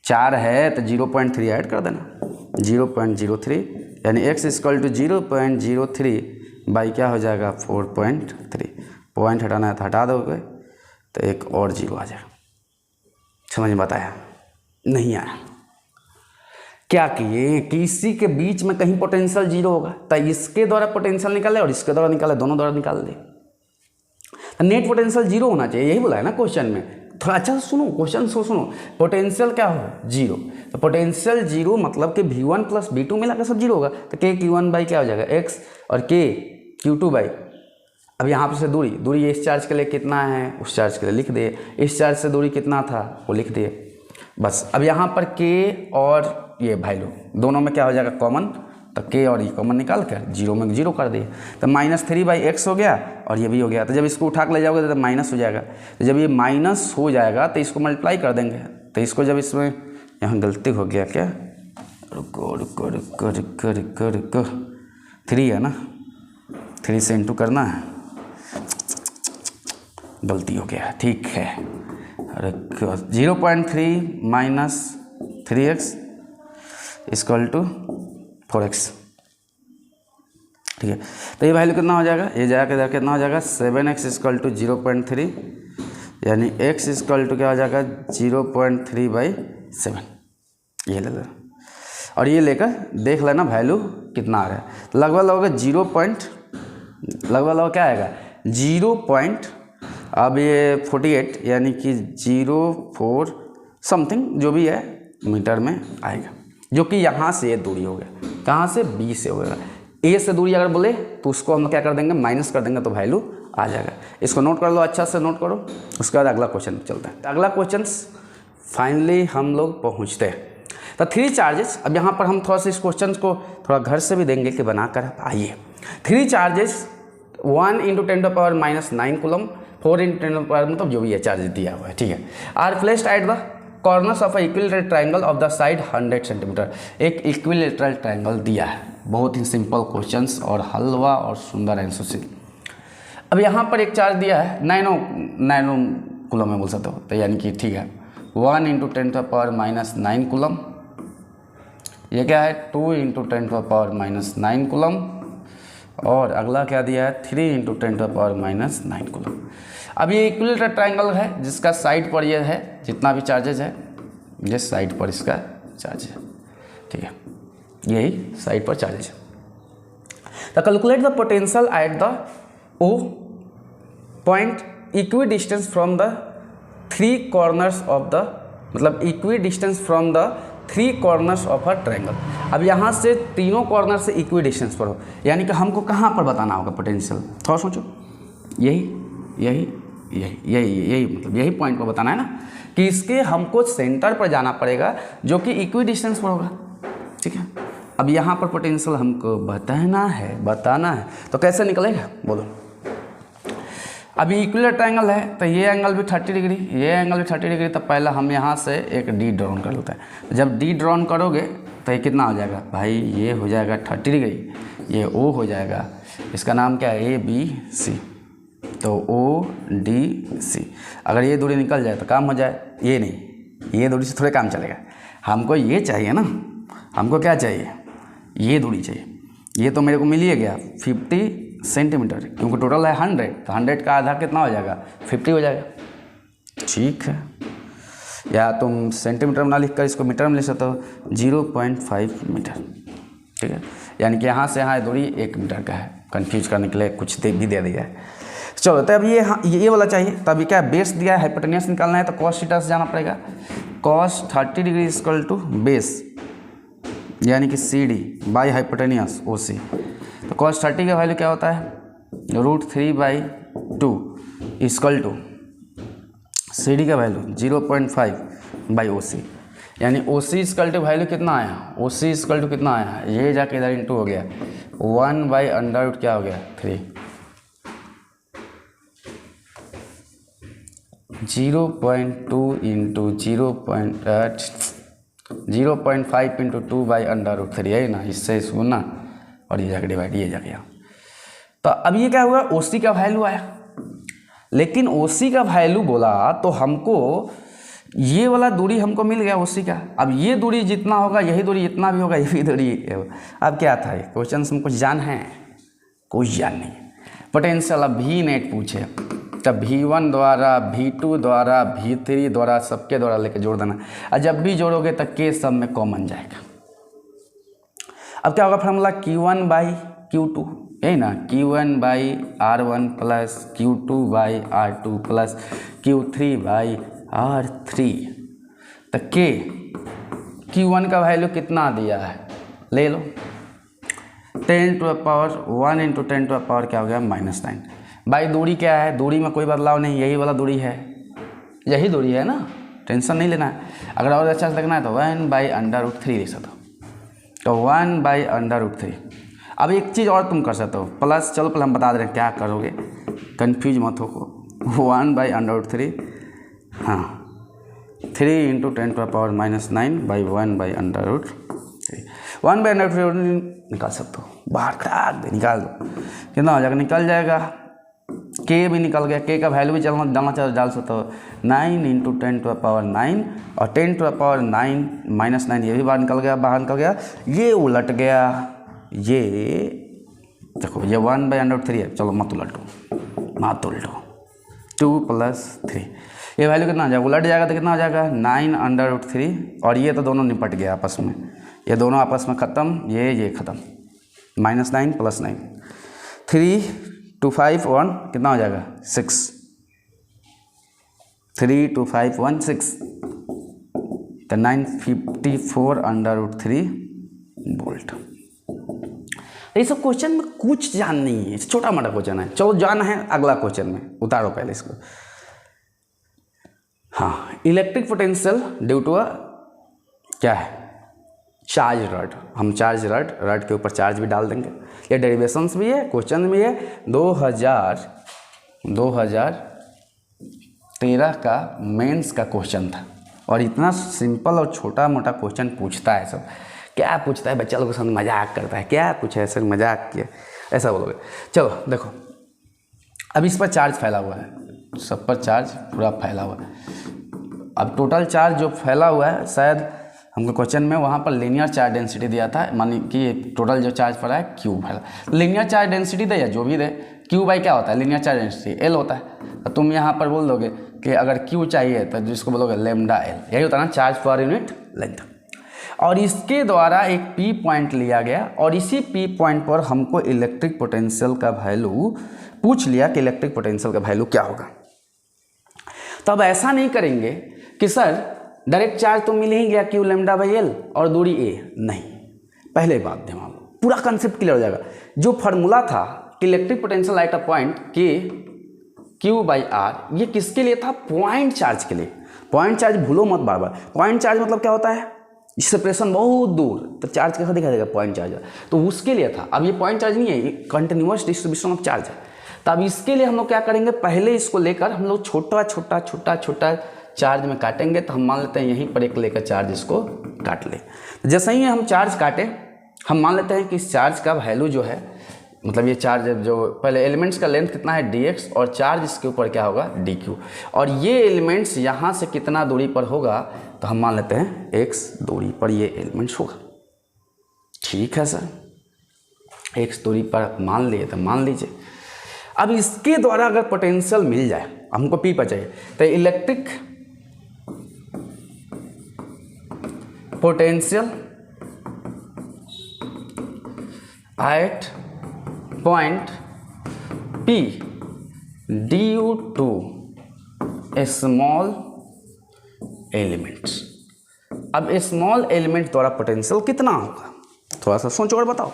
4 है तो 0.3 ऐड कर देना 0.03, यानी x इक्वल टू 0.03 बाई क्या हो जाएगा 4.3, पॉइंट हटाना है तो हटा दोगे तो एक और जीरो आ जाएगा। समझ में बताया नहीं आया, क्या किए कि इसी के बीच में कहीं पोटेंशियल जीरो होगा, तो इसके द्वारा पोटेंशियल निकाले और इसके द्वारा निकाले, दोनों द्वारा निकाल दे, नेट पोटेंशियल जीरो होना चाहिए, यही बोला है ना क्वेश्चन में। थोड़ा अच्छा से सुनो क्वेश्चन सुनो, पोटेंशियल क्या हो जीरो, तो पोटेंशियल जीरो मतलब कि V1 प्लस V2 मिलाकर सब जीरो होगा, तो के Q1 बाई क्या हो जाएगा x और के Q2 बाई, अब यहाँ पर से दूरी इस चार्ज के लिए कितना है उस चार्ज के लिए लिख दिए, इस चार्ज से दूरी कितना था वो लिख दिए बस। अब यहाँ पर के और ये वैल्यू दोनों में क्या हो जाएगा कॉमन, तो के और ये कॉमन निकाल कर जीरो में जीरो कर दिए, तो -3 बाई एक्स हो गया और ये भी हो गया। तो जब इसको उठा के ले जाओगे तो माइनस हो जाएगा, तो जब ये माइनस हो जाएगा तो इसको मल्टीप्लाई कर देंगे, तो इसको जब इसमें यहाँ गलती हो गया क्या, रुको 3 है ना, 3 से इंटू करना है, गलती हो गया ठीक है। 0.3 minus 3x equal to 4x, ठीक है। तो ये वैल्यू कितना हो जाएगा, ये जाकर कितना हो जाएगा 7x इक्वल टू 0.3, यानी x इक्वल टू क्या हो जाएगा 0.3 बाई 7, ये ले लो और ये लेकर देख लेना वैल्यू कितना आ रहा है, लगभग क्या आएगा 0. अब ये 48 यानी कि 0.4 समथिंग जो भी है मीटर में आएगा, जो कि यहाँ से ये दूरी हो गया, कहाँ से B से होगा, A से दूरी अगर बोले तो उसको हम क्या कर देंगे माइनस कर देंगे तो वैल्यू आ जाएगा। इसको नोट कर लो, अच्छा से नोट करो, उसके बाद अगला क्वेश्चन चलता है। अगला क्वेश्चन फाइनली हम लोग पहुँचते हैं, तो 3 चार्जेस। अब यहाँ पर हम थोड़ा सा इस क्वेश्चन को थोड़ा घर से भी देंगे कि बनाकर आइए। 3 चार्जेस 1 इंटू 10⁻⁹ कूलम, 4 इंटू 10 मतलब जो भी है चार्ज दिया हुआ है, ठीक है। Are placed at the corners of equilateral triangle of the side 100 centimetre. एक इक्विलेटरल ट्राइंगल दिया है, बहुत ही सिंपल क्वेश्चंस और हलवा और सुंदर आंसर से। अब यहाँ पर एक चार्ज दिया है नैनो कूलम में बोल सकते हो, तो यानी कि ठीक है 1 × 10⁻⁹ कूलम। ये क्या है 2 × 10⁻⁹ कूलम। और अगला क्या दिया है 3 × 10⁻⁹ कूलम। अब ये इक्विलेटरल ट्राइंगल है जिसका साइड पर ये है जितना भी चार्जेज है, ये साइड पर इसका चार्ज है, ठीक है, यही साइड पर चार्जेज है। तो calculate the potential at the O point equi distance from the 3 corners of the, मतलब equi distance from the 3 corners of a triangle. अब यहाँ से तीनों कॉर्नर से इक्वी डिस्टेंस पर हो, यानी कि हमको कहाँ पर बताना होगा पोटेंशियल, थोड़ा सोचो। यही मतलब यही पॉइंट पर बताना है ना, कि इसके हमको सेंटर पर जाना पड़ेगा जो कि इक्वी डिस्टेंस पर होगा, ठीक है। अब यहाँ पर पोटेंशियल हमको बताना है, तो कैसे निकलेगा बोलो। अभी इक्विलेटरल ट्राइंगल है तो ये एंगल भी 30 डिग्री, ये एंगल भी 30 डिग्री, तो पहले हम यहाँ से एक डी ड्रॉन कर लेते हैं। जब डी ड्रॉन करोगे तो ये कितना हो जाएगा भाई, ये हो जाएगा 30 डिग्री, ये ओ हो जाएगा, इसका नाम क्या है ABC, तो ODC। अगर ये दूरी निकल जाए तो काम हो जाए, ये नहीं, ये दूरी से थोड़े काम चलेगा, हमको ये चाहिए ना, हमको क्या चाहिए, ये दूरी चाहिए। ये तो मेरे को मिल ही गया 50 सेंटीमीटर, क्योंकि टोटल है 100, तो 100 का आधा कितना हो जाएगा 50 हो जाएगा, ठीक है। या तुम सेंटीमीटर में ना लिख कर इसको मीटर में लिख सकते हो, 0.5 मीटर, ठीक है। यानी कि यहाँ से यहाँ दूरी 1 मीटर का है, कंफ्यूज करने के लिए कुछ भी दे दिया है। चलो तो अब ये वाला चाहिए, तो अभी क्या बेस दिया है, हाइपोटेन्यूस निकालना है, तो cos थीटा से जाना पड़ेगा। cos 30 degree equal to base यानी कि CD बाई हाइपोटेन्यूस OC। तो cos 30 का वैल्यू क्या होता है, √3/2 इक्वल टू CD का वैल्यू 0.5 बाई OC, यानी OC इक्वल टू वैल्यू कितना आया, OC इक्वल टू कितना आया, ये जाके इधर इंटू हो गया 1/√, क्या हो गया 3, 0.2 इंटू 0.5 इंटू 2/√3 है ना, इससे इसको ना, और ये जाके डिवाइड, ये जाके यहाँ। तो अब ये क्या हुआ, OC का वैल्यू आया, लेकिन OC का वैल्यू बोला तो हमको ये वाला दूरी हमको मिल गया OC का। अब ये दूरी जितना होगा यही दूरी इतना भी होगा, यही दूरी। अब क्या था ये क्वेश्चन में कुछ जान है, कुछ जान नहीं। पोटेंशियल अब V नेट पूछे, तब V1 द्वारा V2 द्वारा V3 द्वारा सबके द्वारा लेके जोड़ देना, और जब भी जोड़ोगे तो K सब में कॉमन जाएगा। अब क्या होगा फार्मूला, Q1/Q2, यही ना, Q1/R1 plus Q2/R2 plus Q3/R3। तो Q1 का वैल्यू कितना दिया है, ले लो 10 to the power 1 into 10 to the power क्या हो गया -9। भाई दूरी क्या है, दूरी में कोई बदलाव नहीं, यही वाला दूरी है, यही दूरी है ना, टेंशन नहीं लेना है। अगर और अच्छा से लगना है तो 1/√3 लिख सकते हो, तो 1/√3। अब एक चीज़ और तुम कर सकते हो, प्लस, चलो पहले हम बता दे रहे हैं क्या करोगे, कंफ्यूज मत हो। 1/√3, हाँ 3 into 10 to the power -9 by 1/√3। 1/√3 निकाल सकते हो, बाहर खराब दे निकाल दो, कितना हो जाएगा, निकल जाएगा। K भी निकल गया, K का वैल्यू भी डालना डाल सकते हो, 9 इंटू 10 टू द पावर 9, और 10 टू द पावर 9 -9 ये भी बाहर निकल गया, ये उलट गया, ये देखो ये 1/√3 है, चलो मत उलटो, 2 + 3, ये वैल्यू कितना हो जाएगा, उलट जाएगा तो कितना हो जाएगा 9/√3, और ये तो दोनों निपट गया आपस में, ये दोनों आपस में ख़त्म, ये ख़त्म, -9 + 9, 3 2 5 1 कितना हो जाएगा 6, 3 2 5 1 6, तो 954/√3 वोल्ट। ये सब क्वेश्चन में कुछ जान नहीं है, छोटा मोटा क्वेश्चन है, चलो जान है अगला क्वेश्चन में, उतारो पहले इसको। हाँ, इलेक्ट्रिक पोटेंशियल ड्यू टू क्या है, चार्ज रड। हम चार्ज रड के ऊपर चार्ज भी डाल देंगे, ये डेरिवेशंस भी है, क्वेश्चन भी है। 2013 का मेंस का क्वेश्चन था, और इतना सिंपल और छोटा मोटा क्वेश्चन पूछता है सब। क्या पूछता है बच्चा लोग के सामने, मजाक करता है, क्या पूछा है सर, मजाक किया, ऐसा बोलोगे। चलो देखो, अब इस पर चार्ज फैला हुआ है, सब पर चार्ज पूरा फैला हुआ है। अब टोटल चार्ज जो फैला हुआ है, शायद हमको क्वेश्चन में वहाँ पर लीनियर चार्ज डेंसिटी दिया था, मानी कि टोटल जो चार्ज पड़ा है क्यू फैला। लीनियर चार्ज डेंसिटी दे या जो भी दे, क्यू बाई क्या होता है, लीनियर चार्ज डेंसिटी एल होता है। तो तुम यहाँ पर बोल दोगे कि अगर क्यू चाहिए तो जिसको बोलोगे लेमडा एल, यही होता है ना चार्ज पर यूनिट लेंथ। और इसके द्वारा एक पी पॉइंट लिया गया और इसी पी पॉइंट पर हमको इलेक्ट्रिक पोटेंशियल का वैल्यू पूछ लिया कि इलेक्ट्रिक पोटेंशियल का वैल्यू क्या होगा। तो अब ऐसा नहीं करेंगे कि सर डायरेक्ट चार्ज तो मिल ही गया क्यू लेमडा बाई एल और दूरी ए, नहीं, पहले बात दिमाग में पूरा कंसेप्ट क्लियर हो जाएगा। जो फार्मूला था कि electric potential at a point के क्यू बाई आर, ये किसके लिए था, पॉइंट चार्ज के लिए। पॉइंट चार्ज भूलो मत बार बार, पॉइंट चार्ज मतलब क्या होता है, सेपरेशन बहुत दूर, तो चार्ज कैसा दिखाई देगा, पॉइंट चार्ज, तो उसके लिए था। अब ये पॉइंट चार्ज नहीं है, ये कंटिन्यूअस डिस्ट्रीब्यूशन ऑफ चार्ज है। तो अब इसके लिए हम लोग क्या करेंगे, पहले इसको लेकर हम लोग छोटा छोटा छोटा छोटा चार्ज में काटेंगे। तो हम मान लेते हैं यहीं पर एक लेकर चार्ज इसको काट ले। तो जैसे ही हम चार्ज काटे, हम मान लेते हैं कि इस चार्ज का वैल्यू जो है, मतलब ये चार्ज जो पहले एलिमेंट्स का लेंथ कितना है dx, और चार्ज इसके ऊपर क्या होगा dq, और ये एलिमेंट्स यहाँ से कितना दूरी पर होगा, तो हम मान लेते हैं x दूरी पर ये एलिमेंट्स होगा। ठीक है सर, x दूरी पर मान लिए तो मान लीजिए। अब इसके द्वारा अगर पोटेंशियल मिल जाए, हमको पी पर चाहिए, तो electric potential eight point P due to small elements. अब स्मॉल एलिमेंट द्वारा पोटेंशियल कितना होगा, थोड़ा सा सोचो और बताओ।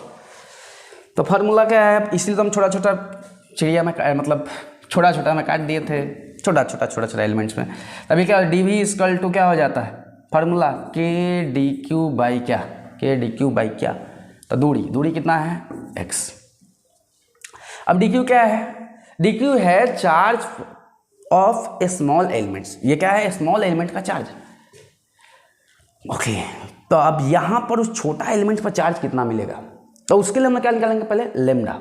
तो फार्मूला क्या है, इसलिए तो हम छोटा छोटा चिड़िया में मतलब छोटा छोटा में काट दिए थे, छोटा छोटा एलिमेंट्स में। अभी क्या डी वी इक्वल टू क्या हो जाता है, फार्मूला के डी क्यू बाई क्या, के डी क्यू बाई क्या, तो दूरी कितना है x। अब डी क्यू क्या है, डी क्यू है चार्ज ऑफ स्मॉल एलिमेंट्स। ये क्या है, स्मॉल एलिमेंट का चार्ज। ओके, तो अब यहाँ पर उस छोटा एलिमेंट पर चार्ज कितना मिलेगा, तो उसके लिए हम क्या निकालेंगे, पहले लेमडा,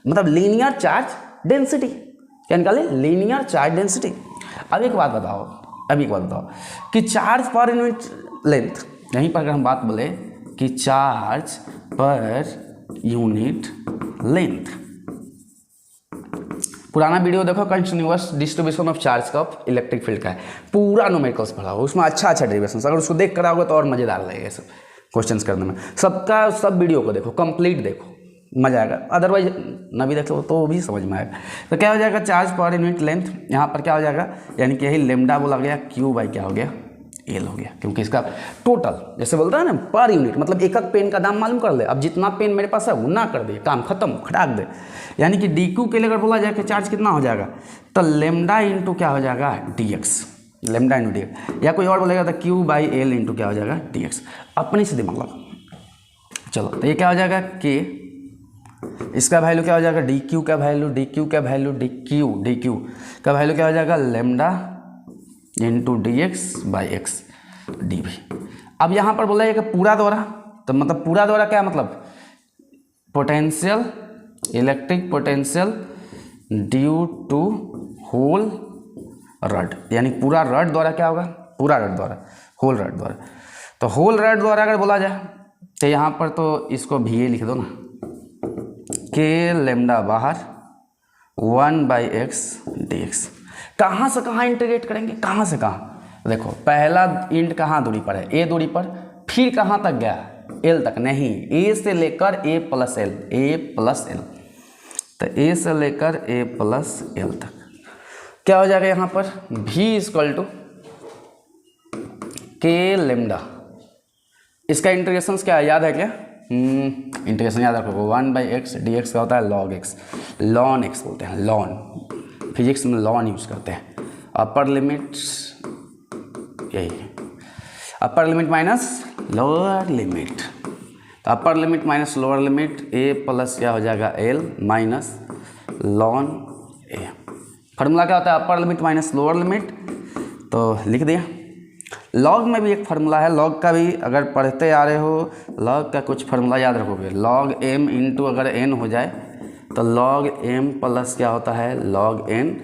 मतलब लीनियर चार्ज डेंसिटी। क्या निकालें, लीनियर चार्ज डेंसिटी। अब एक बात बताओ कि चार्ज पर यूनिट लेंथ, यहीं पर अगर हम बात बोले कि चार्ज पर यूनिट लेंथ, पुराना वीडियो देखो कंटिन्यूअस डिस्ट्रीब्यूशन ऑफ चार्ज का ऑफ इलेक्ट्रिक फील्ड का है, पूरा न्यूमेरिकल्स पढ़ा हो, उसमें अच्छा डेरिवेशन, अगर उसको देख कर आओगे तो और मज़ेदार लगेगा सब क्वेश्चंस करने में। सब वीडियो को देखो, कंप्लीट देखो, मजा आएगा। अदरवाइज ना भी देखो तो भी समझ में आएगा। तो क्या हो जाएगा, चार्ज पर यूनिट लेंथ, यहाँ पर क्या हो जाएगा, यानी कि यही लेमडा बोला गया, क्यू बाई क्या हो गया, एल हो गया, क्योंकि इसका टोटल जैसे बोलता है ना पर यूनिट, मतलब एक एक पेन का दाम मालूम कर ले। अब जितना पेन मेरे पास है वो ना कर दे, काम खत्म, खटाक दे। यानी कि डी क्यू के लिए अगर बोला जाए कि चार्ज कितना हो जाएगा, तो लेमडा इंटू क्या हो जाएगा, D x, lambda into D x, या कोई और बोलेगा तो क्यू बाई एल इंटू क्या हो जाएगा, डी एक्स। अपने से दिमाग लगा। चलो, तो ये क्या हो जाएगा, के, इसका वैल्यू क्या हो जाएगा, डी क्यू का वैल्यू, डी क्यू का वैल्यू, डी क्यू का वैल्यू क्या हो जाएगा, lambda into D X by X D V. अब यहाँ पर बोला जाएगा पूरा द्वारा, तो मतलब पूरा द्वारा क्या मतलब, potential, electric potential due to whole rod, यानी पूरा रड द्वारा क्या होगा, पूरा रड द्वारा, होल रड द्वारा। तो होल रड द्वारा अगर बोला जाए तो यहाँ पर तो इसको भी लिख दो ना, के लेमडा बाहर 1/x dx। कहाँ से कहाँ इंटीग्रेट करेंगे, कहाँ से कहाँ, देखो पहला इंट कहाँ दूरी पर है, ए दूरी पर, फिर कहाँ तक गया, एल तक नहीं, ए से लेकर ए प्लस एल, ए प्लस एल, तो ए से लेकर ए प्लस एल तक क्या हो जाएगा, यहाँ पर भी इक्वल टू के लेमडा। इसका इंटीग्रेशन क्या है, याद है क्या, इंटीग्रेशन याद रखो, 1/x dx का होता है log x, ln x बोलते हैं, ln, फिजिक्स में ln यूज करते हैं। अपर लिमिट यही है, upper limit minus lower limit, तो upper limit minus lower limit, a plus क्या हो जाएगा l minus ln a। Formula क्या होता है, upper limit minus lower limit, तो लिख दिया लॉग में भी एक फार्मूला है, लॉग का भी अगर पढ़ते आ रहे हो, लॉग का कुछ फार्मूला याद रखोगे, लॉग एम इंटू अगर एन हो जाए तो लॉग एम प्लस क्या होता है, log N,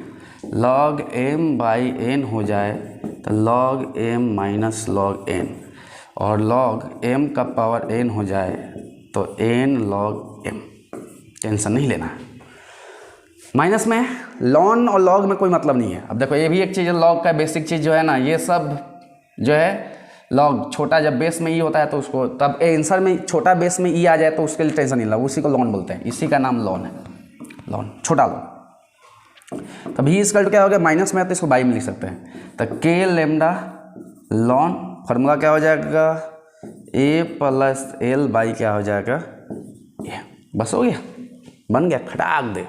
log M by N हो जाए तो log M minus log N, और लॉग एम का पावर एन हो जाए तो एन लॉग एम। टेंशन नहीं लेना है। माइनस में लॉन और लॉग में कोई मतलब नहीं है। अब देखो ये भी एक चीज़ है, लॉग का बेसिक चीज़ जो है ना, ये सब जो है लॉग छोटा जब बेस में ई होता है तो उसको, तब आंसर में छोटा बेस में ई आ जाए तो उसके लिए टेंशन नहीं ला, उसी को लॉन बोलते हैं, इसी का नाम लॉन है, लॉन छोटा लॉन। तब ही इसका क्या हो गया, माइनस में है तो इसको बाई में लिख सकते हैं, तो के लेमडा लॉन, फार्मूला क्या हो जाएगा, ए प्लस एल बाई क्या हो जाएगा ए। बस हो गया, बन गया, खटाक दे।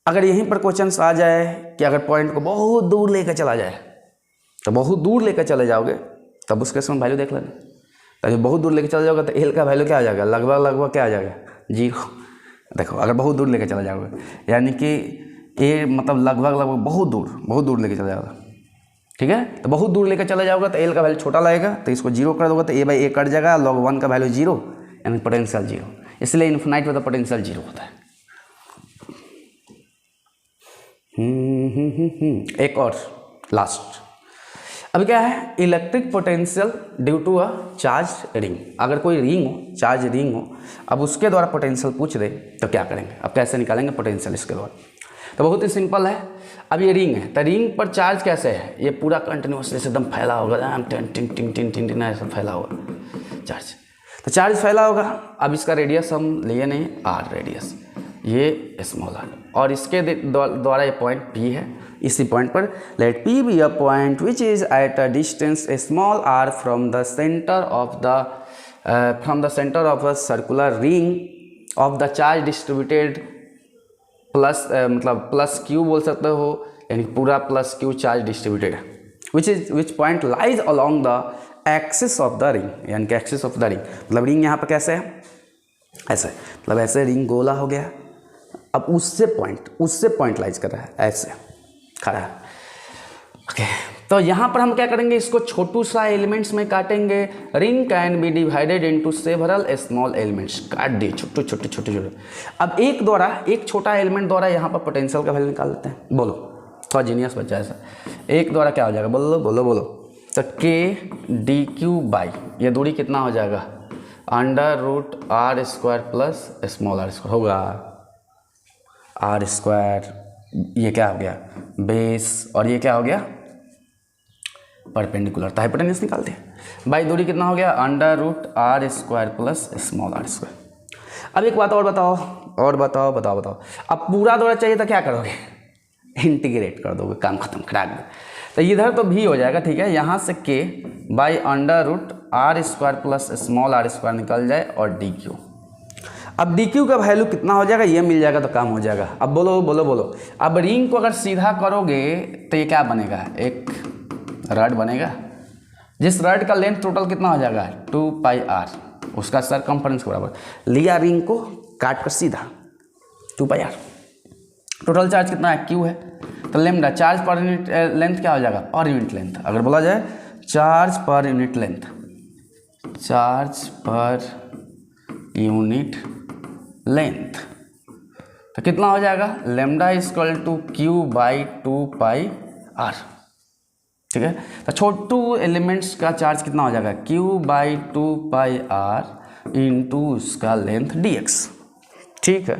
अगर यहीं पर क्वेश्चन आ जाए कि अगर पॉइंट को बहुत दूर लेकर चला जाए, तो बहुत दूर लेकर चले जाओगे तब उसके समय वैल्यू देख लेना। तो जब बहुत दूर लेकर चले जाओगे तो एल का वैल्यू क्या आ जाएगा, लगभग क्या आ जाएगा, 0। देखो अगर बहुत दूर लेकर चले जाओगे, यानी कि ए मतलब लगभग बहुत दूर लेकर चले जाओगे, ठीक है। तो बहुत दूर लेकर चले जाओगे तो एल का वैल्यू छोटा लगेगा, तो इसको 0 कर दोगे तो ए बाई ए कट जाएगा, log 1 का वैल्यू 0, यानी पोटेंशियल 0। इसलिए इन्फिनाइट में तो पोटेंशियल 0 होता है। एक और लास्ट, अब क्या है, electric potential due to a charge ring. अगर कोई रिंग हो, चार्ज रिंग हो, अब उसके द्वारा पोटेंशियल पूछ दे तो क्या करेंगे, अब कैसे निकालेंगे पोटेंशियल इसके द्वारा। तो बहुत ही सिंपल है। अब ये रिंग है तो रिंग पर चार्ज कैसे है, ये पूरा कंटिन्यूस एकदम फैला होगा, tin tin tin tin tin ऐसा फैला होगा चार्ज। तो चार्ज फैला होगा, अब इसका रेडियस हम लिए नहीं, आर रेडियस, ये स्मॉल आर, और इसके द्वारा ये पॉइंट पी है। इसी पॉइंट पर let P be a point which is at a distance small R from the centre of a circular ring of the charge distributed plus, मतलब plus Q बोल सकते हो, यानी पूरा प्लस क्यू चार्ज डिस्ट्रीब्यूटेड है, which point lies along the axis of the ring, यानी कि axis of the ring, मतलब रिंग यहाँ पर कैसे है, ऐसे, मतलब ऐसे रिंग गोला हो गया। अब उससे पॉइंट लाइज कर रहा है, ऐसे खड़ा है, ओके। तो यहाँ पर हम क्या करेंगे, इसको छोटू सा एलिमेंट्स में काटेंगे। Ring can be divided into several small elements, काट दिए छोटे। अब एक छोटा एलिमेंट द्वारा यहाँ पर पोटेंशियल का वैल्यू निकाल लेते हैं। बोलो, थोड़ा जीनियस बच्चा ऐसा, एक द्वारा क्या हो जाएगा, बोलो। तो के डी क्यू बाई, ये दूरी कितना हो जाएगा, √r² प्लस स्मॉल r² होगा, r², ये क्या हो गया बेस, और ये क्या हो गया परपेंडिकुलर, तो हाइपोटेन्यूज निकालते हैं। बाई दूरी कितना हो गया, √r² प्लस स्मॉल r²। अब एक बात और बताओ, अब पूरा द्वारा चाहिए तो क्या करोगे, इंटीग्रेट कर दोगे, काम खत्म, खराब। तो इधर तो भी हो जाएगा, ठीक है, यहाँ से के by √r² plus small r² निकल जाए, और डी क्यू। अब डी क्यू का वैल्यू कितना हो जाएगा, ये मिल जाएगा तो काम हो जाएगा। अब बोलो। अब रिंग को अगर सीधा करोगे तो ये क्या बनेगा, एक रड बनेगा, जिस रड का लेंथ टोटल कितना हो जाएगा 2πr, उसका सरकमफ्रेंस के बराबर। लिया रिंग को काट कर सीधा 2πr, टोटल चार्ज कितना है, क्यू है, तो lambda charge per unit length क्या हो जाएगा, पर यूनिट लेंथ। अगर बोला जाए चार्ज पर यूनिट लेंथ, तो कितना हो जाएगा, lambda equal to Q by 2πr, ठीक है। तो छोटू एलिमेंट्स का चार्ज कितना हो जाएगा, क्यू बाई 2πr इंटू उसका लेंथ dx, ठीक है।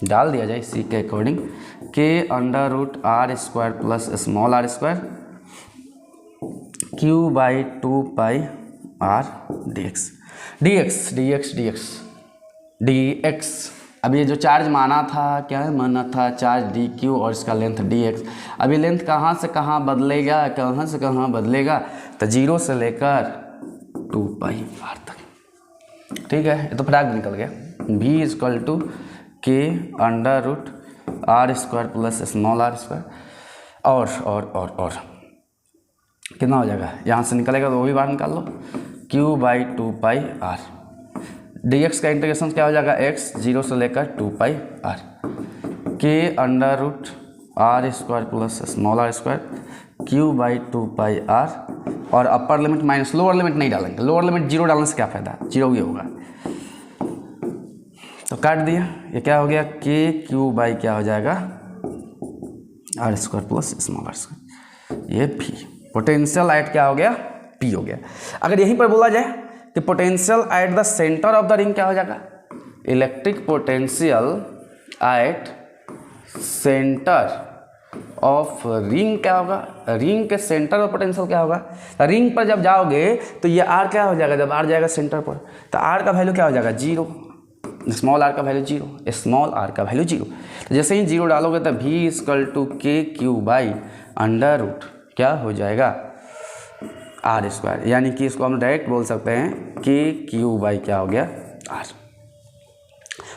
डाल दिया जाए इसी के अकॉर्डिंग, के √r² plus small r² Q by 2πr dx। अब ये जो चार्ज माना था, क्या माना था, चार्ज डी क्यू और इसका लेंथ dx। अब ये लेंथ कहाँ से कहाँ बदलेगा, तो 0 से लेकर 2πr तक, ठीक है। ये तो फटाक निकल गया। v इक्वल टू के √r² प्लस स्मॉल r², और कितना हो जाएगा, यहाँ से निकलेगा तो वो भी बाहर निकाल लो, q बाई 2πr। dx का इंटीग्रेशन क्या हो जाएगा, x 0 से लेकर 2πr, के √r² plus small r² q by 2πr और अपर लिमिट माइनस लोअर लिमिट नहीं डालेंगे, लोअर लिमिट 0 डालने से क्या फ़ायदा, 0 ही होगा। तो काट दिया, ये क्या हो गया के क्यू बाई क्या हो जाएगा R square plus small R square, ये पी। पोटेंशियल एट क्या हो गया पी हो गया। अगर यहीं पर बोला जाए कि potential at the centre of the ring क्या हो जाएगा, electric potential at centre of ring क्या होगा, रिंग के सेंटर और पोटेंशियल क्या होगा। तो रिंग पर जब जाओगे तो ये आर क्या हो जाएगा, जब आर जाएगा सेंटर पर तो आर का वैल्यू क्या हो जाएगा 0, स्मॉल आर का वैल्यू 0, स्मॉल आर का वैल्यू 0। तो जैसे ही 0 डालोगे तो v इक्वल टू के क्यू बाई अंडर रूट क्या हो जाएगा आर स्क्वायर, यानी कि इसको हम डायरेक्ट बोल सकते हैं के क्यू बाई क्या हो गया आर।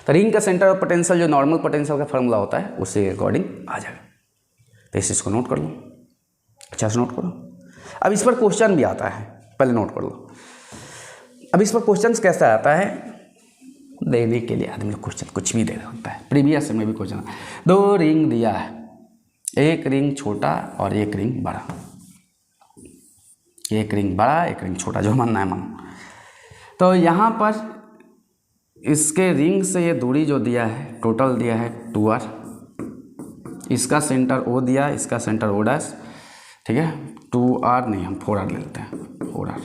तो रिंग का सेंटर ऑफ पोटेंशियल जो नॉर्मल पोटेंशियल का फॉर्मूला होता है उससे अकॉर्डिंग आ जाएगा। तो इस चीज़ को नोट कर लो, अच्छा से नोट करो। अब इस पर क्वेश्चन भी आता है, पहले नोट कर लो। अब इस पर क्वेश्चन कैसा आता है, देने के लिए आदमी लोग क्वेश्चन कुछ भी दे सकता है। प्रीवियस में भी क्वेश्चन 2 रिंग दिया है, एक रिंग छोटा और एक रिंग बड़ा, एक रिंग बड़ा एक रिंग छोटा, जो मानना है मानो। तो यहाँ पर इसके रिंग से ये दूरी जो दिया है टोटल दिया है 2r, इसका सेंटर O दिया, इसका सेंटर O डैश, ठीक है 2r नहीं हम 4r ले लेते हैं 4r।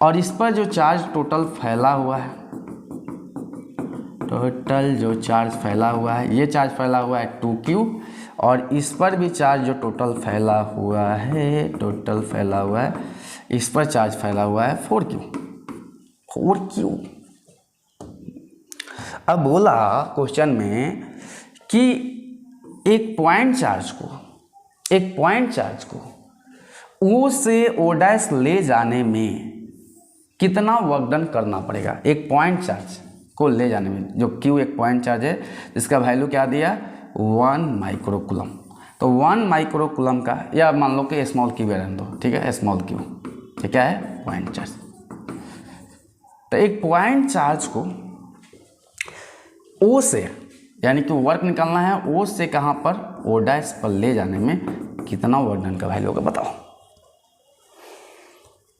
और इस पर जो चार्ज टोटल फैला हुआ है, टोटल जो चार्ज फैला हुआ है, ये चार्ज फैला हुआ है 2q, और इस पर भी चार्ज जो टोटल फैला हुआ है, टोटल फैला हुआ है, इस पर चार्ज फैला हुआ है 4q। अब बोला क्वेश्चन में कि एक पॉइंट चार्ज को O से O डैश ले जाने में कितना वर्क डन करना पड़ेगा। एक पॉइंट चार्ज को ले जाने में, जो Q एक पॉइंट चार्ज है जिसका वैल्यू क्या दिया 1 माइक्रोकूलम। तो 1 माइक्रोकूलम का, या मान लो कि स्मॉल क्यू रहने दो, ठीक है स्मॉल क्यू, ये क्या है पॉइंट चार्ज। तो एक पॉइंट चार्ज को O से, यानी कि वर्क निकालना है O से कहाँ पर O डैश पर ले जाने में कितना वर्क डन का वैल्यू होगा बताओ।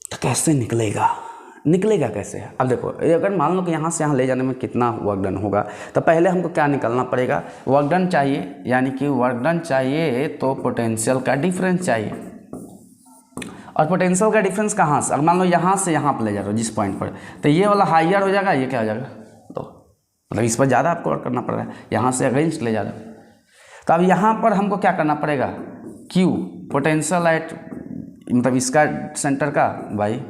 तो कैसे निकलेगा कैसे। अब देखो अगर मान लो कि यहाँ से यहाँ ले जाने में कितना वर्क डन होगा, तो पहले हमको क्या निकालना पड़ेगा, वर्क डन चाहिए, यानी कि वर्क डन चाहिए तो पोटेंशियल का डिफरेंस चाहिए। और पोटेंशियल का डिफरेंस कहाँ से, अगर मान लो यहाँ से यहाँ पर ले जा रहे हो जिस पॉइंट पर, तो ये वाला हाइयर हो जाएगा, ये क्या हो जाएगा तो मतलब इस पर ज़्यादा आपको वर्क करना पड़ रहा है, यहाँ से अगेंस्ट ले जा रहे हो। तो अब यहाँ पर हमको क्या करना पड़ेगा, Q पोटेंशियल एट मतलब इसका सेंटर का बाई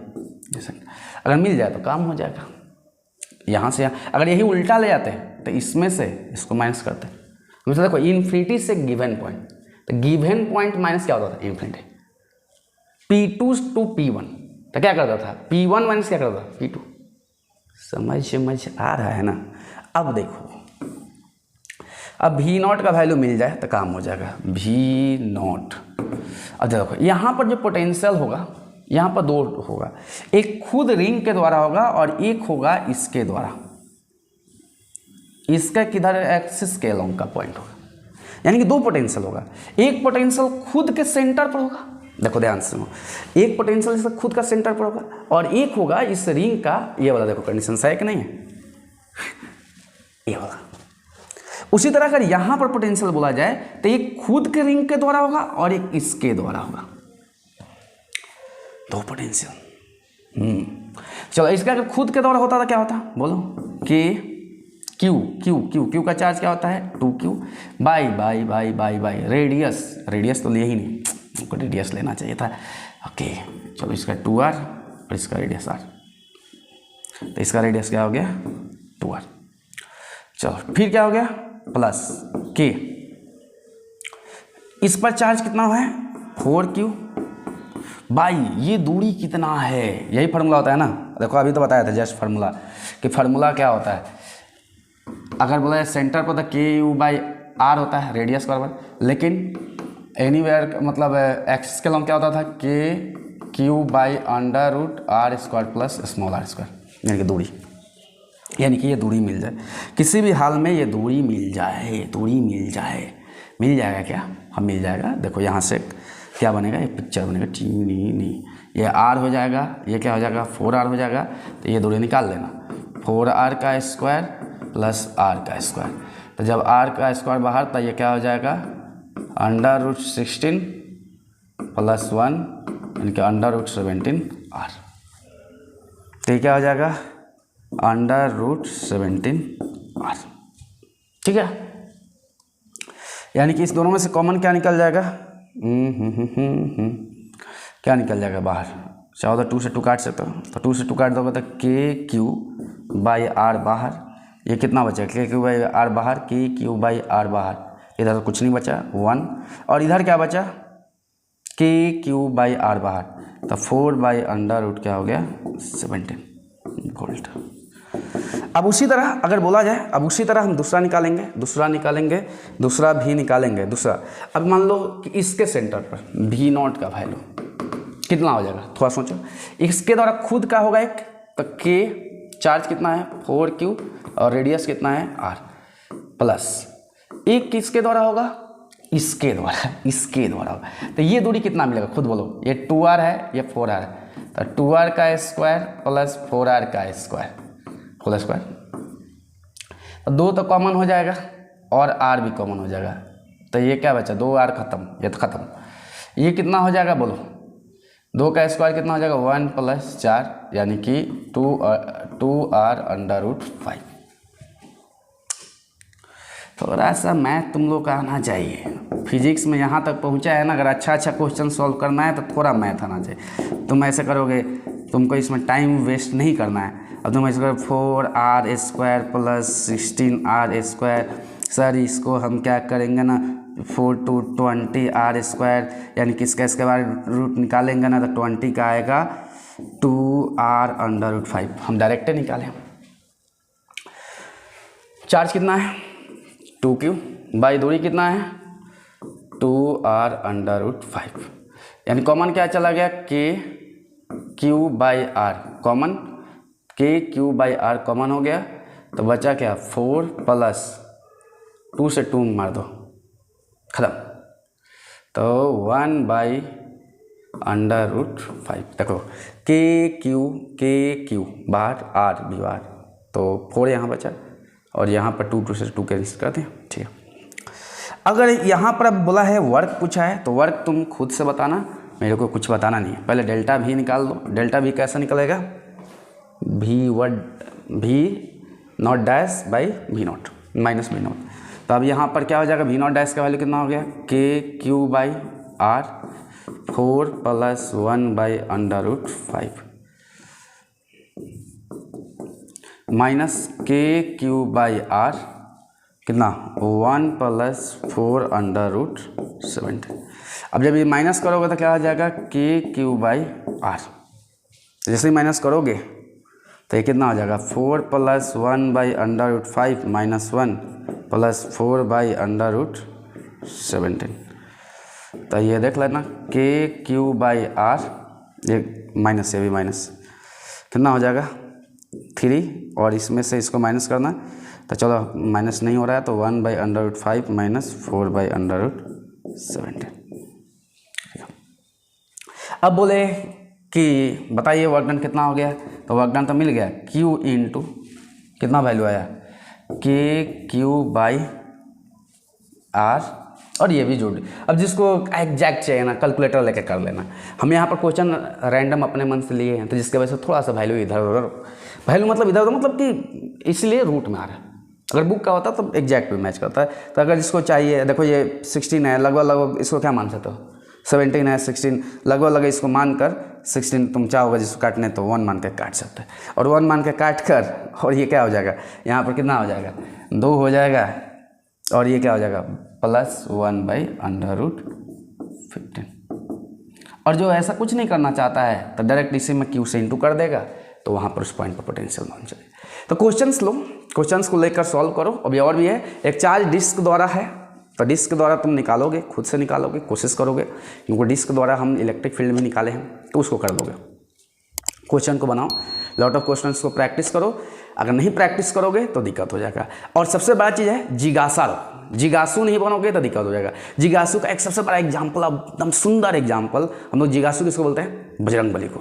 सेंटर, अगर मिल जाए तो काम हो जाएगा। यहाँ से यहाँ अगर यही उल्टा ले जाते हैं तो इसमें से इसको माइनस करते हैं। मतलब देखो इन्फिनिटी से गिवन पॉइंट, तो गिवन पॉइंट माइनस क्या होता था इन्फिनिटी, P2 टू P1, तो क्या करता था P1 माइनस क्या करता था P2। समझ आ रहा है ना। अब देखो अब V0 का वैल्यू मिल जाए तो काम हो जाएगा V0। अब देखो यहाँ पर जो पोटेंशियल होगा, यहाँ पर 2 होगा, एक खुद रिंग के द्वारा होगा और एक होगा इसके द्वारा, इसका किधर एक्सिस के अलोंग का पॉइंट होगा, यानी कि 2 पोटेंशियल होगा। एक पोटेंशियल खुद के सेंटर पर होगा, देखो ध्यान से सुनो, एक पोटेंशियल इसका खुद का सेंटर पर होगा और एक होगा इस रिंग का, ये वाला देखो कंडीशन सही है कि नहीं है, ये वाला। उसी तरह अगर यहाँ पर पोटेंशियल बोला जाए तो एक खुद के रिंग के द्वारा होगा और एक इसके द्वारा होगा, 2 पोटेंशियल। चलो इसका अगर खुद के द्वारा होता तो क्या होता बोलो, कि क्यू का चार्ज क्या होता है 2q बाई रेडियस तो लिए ही नहीं, हमको रेडियस लेना चाहिए था। ओके चलो इसका 2r और इसका रेडियस r, तो इसका रेडियस क्या हो गया 2r। चलो फिर क्या हो गया प्लस k, इस पर चार्ज कितना है 4q बाई ये दूरी कितना है, यही फार्मूला होता है ना। देखो अभी तो बताया था जस्ट फार्मूला, कि फार्मूला क्या होता है, अगर बोला सेंटर पर तो KU बाई R होता है रेडियस बराबर, लेकिन एनीवेयर मतलब एक्सिस के लॉन्ग क्या होता था KQ by under root R square plus small r square, यानी कि दूरी, यानी कि ये दूरी मिल जाए, किसी भी हाल में ये दूरी मिल जाए, मिल जाएगा क्या, हम मिल जाएगा। देखो यहाँ से क्या बनेगा, ये पिक्चर बनेगा नी, ये r हो जाएगा, ये क्या हो जाएगा 4r हो जाएगा। तो ये दूरी निकाल लेना, 4r का स्क्वायर प्लस r का स्क्वायर। तो जब r का स्क्वायर बाहर तो ये क्या हो जाएगा √16 + 1 यानी कि √17r। तो ये क्या हो जाएगा √17r। ठीक है, यानी कि इस दोनों में से कॉमन क्या निकल जाएगा, क्या निकल जाएगा बाहर। चाहो तो 2 से 2 काट सकते हो, तो 2 से 2 काट दोगे तो KQ/R बाहर, ये कितना बचा KQ/R बाहर, KQ/R बाहर, इधर तो कुछ नहीं बचा 1, और इधर क्या बचा KQ/R बाहर, तो 4/√, क्या हो गया 17 वोल्ट। अब उसी तरह अगर बोला जाए, अब उसी तरह हम दूसरा निकालेंगे, दूसरा भी निकालेंगे। दूसरा अब मान लो कि इसके सेंटर पर V0 का वैल्यू कितना हो जाएगा, थोड़ा सोचो। इसके द्वारा खुद का होगा एक, तो K चार्ज कितना है 4Q और रेडियस कितना है R, प्लस एक किसके द्वारा होगा, इसके द्वारा होगा। तो ये दूरी कितना मिलेगा खुद बोलो, ये 2R है, ये 4R है, तो 2R का स्क्वायर प्लस 4R का स्क्वायर होल स्क्वायर। तो 2 तो कॉमन हो जाएगा और R भी कॉमन हो जाएगा, तो ये क्या बचा 2R खत्म, ये तो खत्म। ये कितना हो जाएगा बोलो, 2 का स्क्वायर कितना हो जाएगा 1 + 4 यानी कि 2R√5। थोड़ा सा मैथ तुम लोग का आना चाहिए, फिजिक्स में यहाँ तक पहुँचा है ना, अगर अच्छा क्वेश्चन सॉल्व करना है तो थोड़ा मैथ आना चाहिए। तुम ऐसे करोगे, तुमको इसमें टाइम वेस्ट नहीं करना है। अब तुम ऐसे करो 4R² + 16R², सर इसको हम क्या करेंगे ना 4 to 20R², यानी कि इसके बाद रूट निकालेंगे ना तो 20 का आएगा 2R√5। हम डायरेक्ट निकालें, चार्ज कितना है 2Q, बाई दूरी कितना है 2R√5, यानी कॉमन क्या चला गया KQ/R कॉमन, KQ/R कॉमन हो गया, तो बचा क्या 4 + 2 से 2 मार दो खत्म, तो 1/√5। देखो KQ बाहर R भी बाहर, तो 4 यहाँ बचा और यहाँ पर 2 से 2 कैंसिल करते हैं। ठीक है, अगर यहाँ पर अब बोला है वर्क पूछा है, तो वर्क तुम खुद से बताना, मेरे को कुछ बताना नहीं है। पहले डेल्टा V निकाल दो, डेल्टा V कैसा निकलेगा V0 dash by V0 minus V0। तो अब यहाँ पर क्या हो जाएगा V0 डैश का वैल्यू कितना हो गया KQ/R 4 + 1/√5 माइनस KQ/R कितना 1 + 4/√17। अब जब ये माइनस करोगे तो क्या हो जाएगा KQ/R, जैसे ही माइनस करोगे तो ये कितना हो जाएगा 4 + 1/√5 माइनस 1 + 4/√17। तो ये देख लेना KQ/R, ये माइनस, ये भी माइनस, कितना हो जाएगा 3, और इसमें से इसको माइनस करना, तो चलो माइनस नहीं हो रहा है तो 1/√5 माइनस 4/√17। अब बोले कि बताइए वर्क डन कितना हो गया, तो वर्क डन तो मिल गया Q इंटू कितना वैल्यू आया KQ/R, और ये भी जोड़। अब जिसको एग्जैक्ट चाहिए ना कैलकुलेटर लेके कर लेना। हम यहाँ पर क्वेश्चन रैंडम अपने मन से लिए हैं, तो जिसके वजह से थोड़ा सा वैल्यू इधर उधर, वैल्यू मतलब इधर उधर मतलब कि इसलिए रूट में आ रहा है। अगर बुक का होता तो एग्जैक्ट भी मैच करता है। तो अगर जिसको चाहिए, देखो ये 16 है, लगभग इसको क्या मान सकते हो 17 है, 16 लगभग इसको मानकर 16 तुम चाहोगे जिसको काटने तो 1 मान के काट सकते हैं, और 1 मान के काट कर, और ये क्या हो जाएगा यहाँ पर कितना हो जाएगा 2 हो जाएगा, और ये क्या हो जाएगा +1/√15। और जो ऐसा कुछ नहीं करना चाहता है तो डायरेक्ट इसी में Q से इंटू कर देगा, तो वहाँ पर उस पॉइंट पर पोटेंशियल मान चलेगा। तो क्वेश्चंस लो, क्वेश्चंस को लेकर सॉल्व करो। अभी और भी है, एक चार्ज डिस्क द्वारा है, तो डिस्क द्वारा तुम निकालोगे, खुद से निकालोगे, कोशिश करोगे, क्योंकि डिस्क द्वारा हम इलेक्ट्रिक फील्ड में निकाले हैं, तो उसको कर लोगे। क्वेश्चन को बनाओ, लॉट ऑफ क्वेश्चंस को प्रैक्टिस करो। अगर नहीं प्रैक्टिस करोगे तो दिक्कत हो जाएगा। और सबसे बड़ा चीज़ है जिज्ञासा रखो। जिज्ञासु नहीं बनोगे तो दिक्कत हो जाएगा। जिज्ञासु का एक सबसे बड़ा एग्जाम्पल, एकदम सुंदर एग्जाम्पल, हम लोग जिज्ञासु किसको बोलते हैं? बजरंगबली को।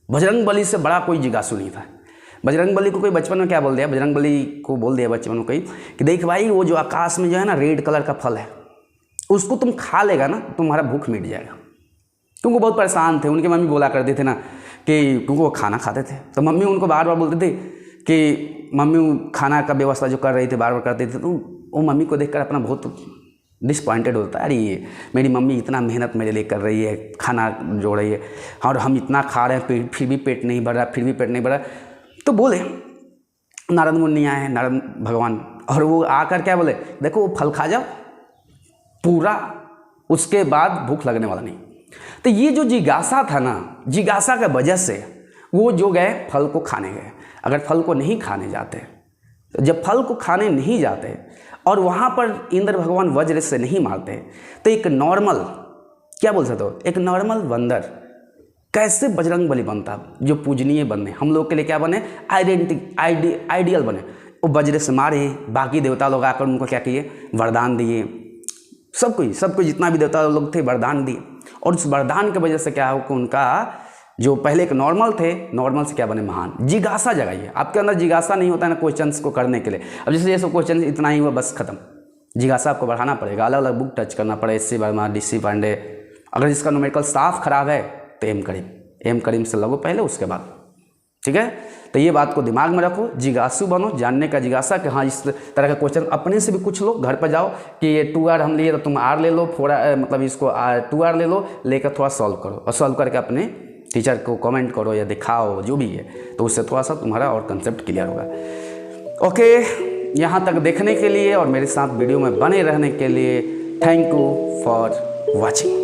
बजरंगबली से बड़ा कोई जिज्ञासु नहीं था। बजरंगबली को कोई बचपन में क्या बोल दिया, बजरंगबली को बोल दिया बचपन में कोई कि देख भाई वो जो आकाश में जो है ना रेड कलर का फल है, उसको तुम खा लेगा ना तुम्हारा भूख मिट जाएगा। क्योंकि बहुत परेशान थे, उनकी मम्मी बोला करते थे ना कि क्योंकि वो खाना खाते थे, तो मम्मी उनको बार बार बोलते थे कि मम्मी खाना का व्यवस्था जो कर रही थी बार बार करते थे, तो वो मम्मी को देखकर अपना बहुत डिसपॉइंटेड होता है, अरे ये मेरी मम्मी इतना मेहनत मेरे लिए कर रही है, खाना जोड़ रही है और हम इतना खा रहे हैं फिर भी पेट नहीं भर रहा, फिर भी पेट नहीं भर रहा। तो बोले नारद मुनि आए, नारद भगवान, और वो आकर क्या बोले, देखो वो फल खा जाओ पूरा, उसके बाद भूख लगने वाला नहीं। तो ये जो जिज्ञासा था ना, जिज्ञासा के वजह से वो जो गए फल को खाने गए। अगर फल को नहीं खाने जाते, तो जब फल को खाने नहीं जाते और वहाँ पर इंद्र भगवान वज्र से नहीं मारते, तो एक नॉर्मल, क्या बोल सकते हो, एक नॉर्मल बंदर कैसे बजरंगबली बनता, जो पूजनीय बने, हम लोग के लिए क्या बने, आइडियल बने। वो वज्र से मारे, बाकी देवता लोग आकर उनको क्या किए, वरदान दिए, सब कोई जितना भी देवता लोग थे वरदान दिए, और उस वरदान की वजह से क्या हो कि उनका जो पहले एक नॉर्मल थे, नॉर्मल से क्या बने, महान। जिज्ञासा जगाइए, आपके अंदर जिज्ञासा नहीं होता है ना क्वेश्चंस को करने के लिए। अब जैसे ये सब क्वेश्चन इतना ही हुआ बस खत्म, जिज्ञासा आपको बढ़ाना पड़ेगा, अलग अलग बुक टच करना पड़ेगा, एस.सी. वर्मा, डी.सी. पांडे। अगर जिसका न्यूमेरिकल साफ खराब है तो एम करीम से लगो पहले, उसके बाद, ठीक है। तो ये बात को दिमाग में रखो, जिज्ञासु बनो, जानने का जिज्ञासा कि हाँ इस तरह का क्वेश्चन अपने से भी कुछ लो, घर पर जाओ कि ये 2R हम लिए तो तुम R ले लो, मतलब इसको 2R ले लो, लेकर थोड़ा सॉल्व करो, और सॉल्व करके अपने टीचर को कमेंट करो या दिखाओ, जो भी है, तो उससे थोड़ा सा तुम्हारा और कंसेप्ट क्लियर होगा। ओके, यहाँ तक देखने के लिए और मेरे साथ वीडियो में बने रहने के लिए थैंक यू फॉर वॉचिंग।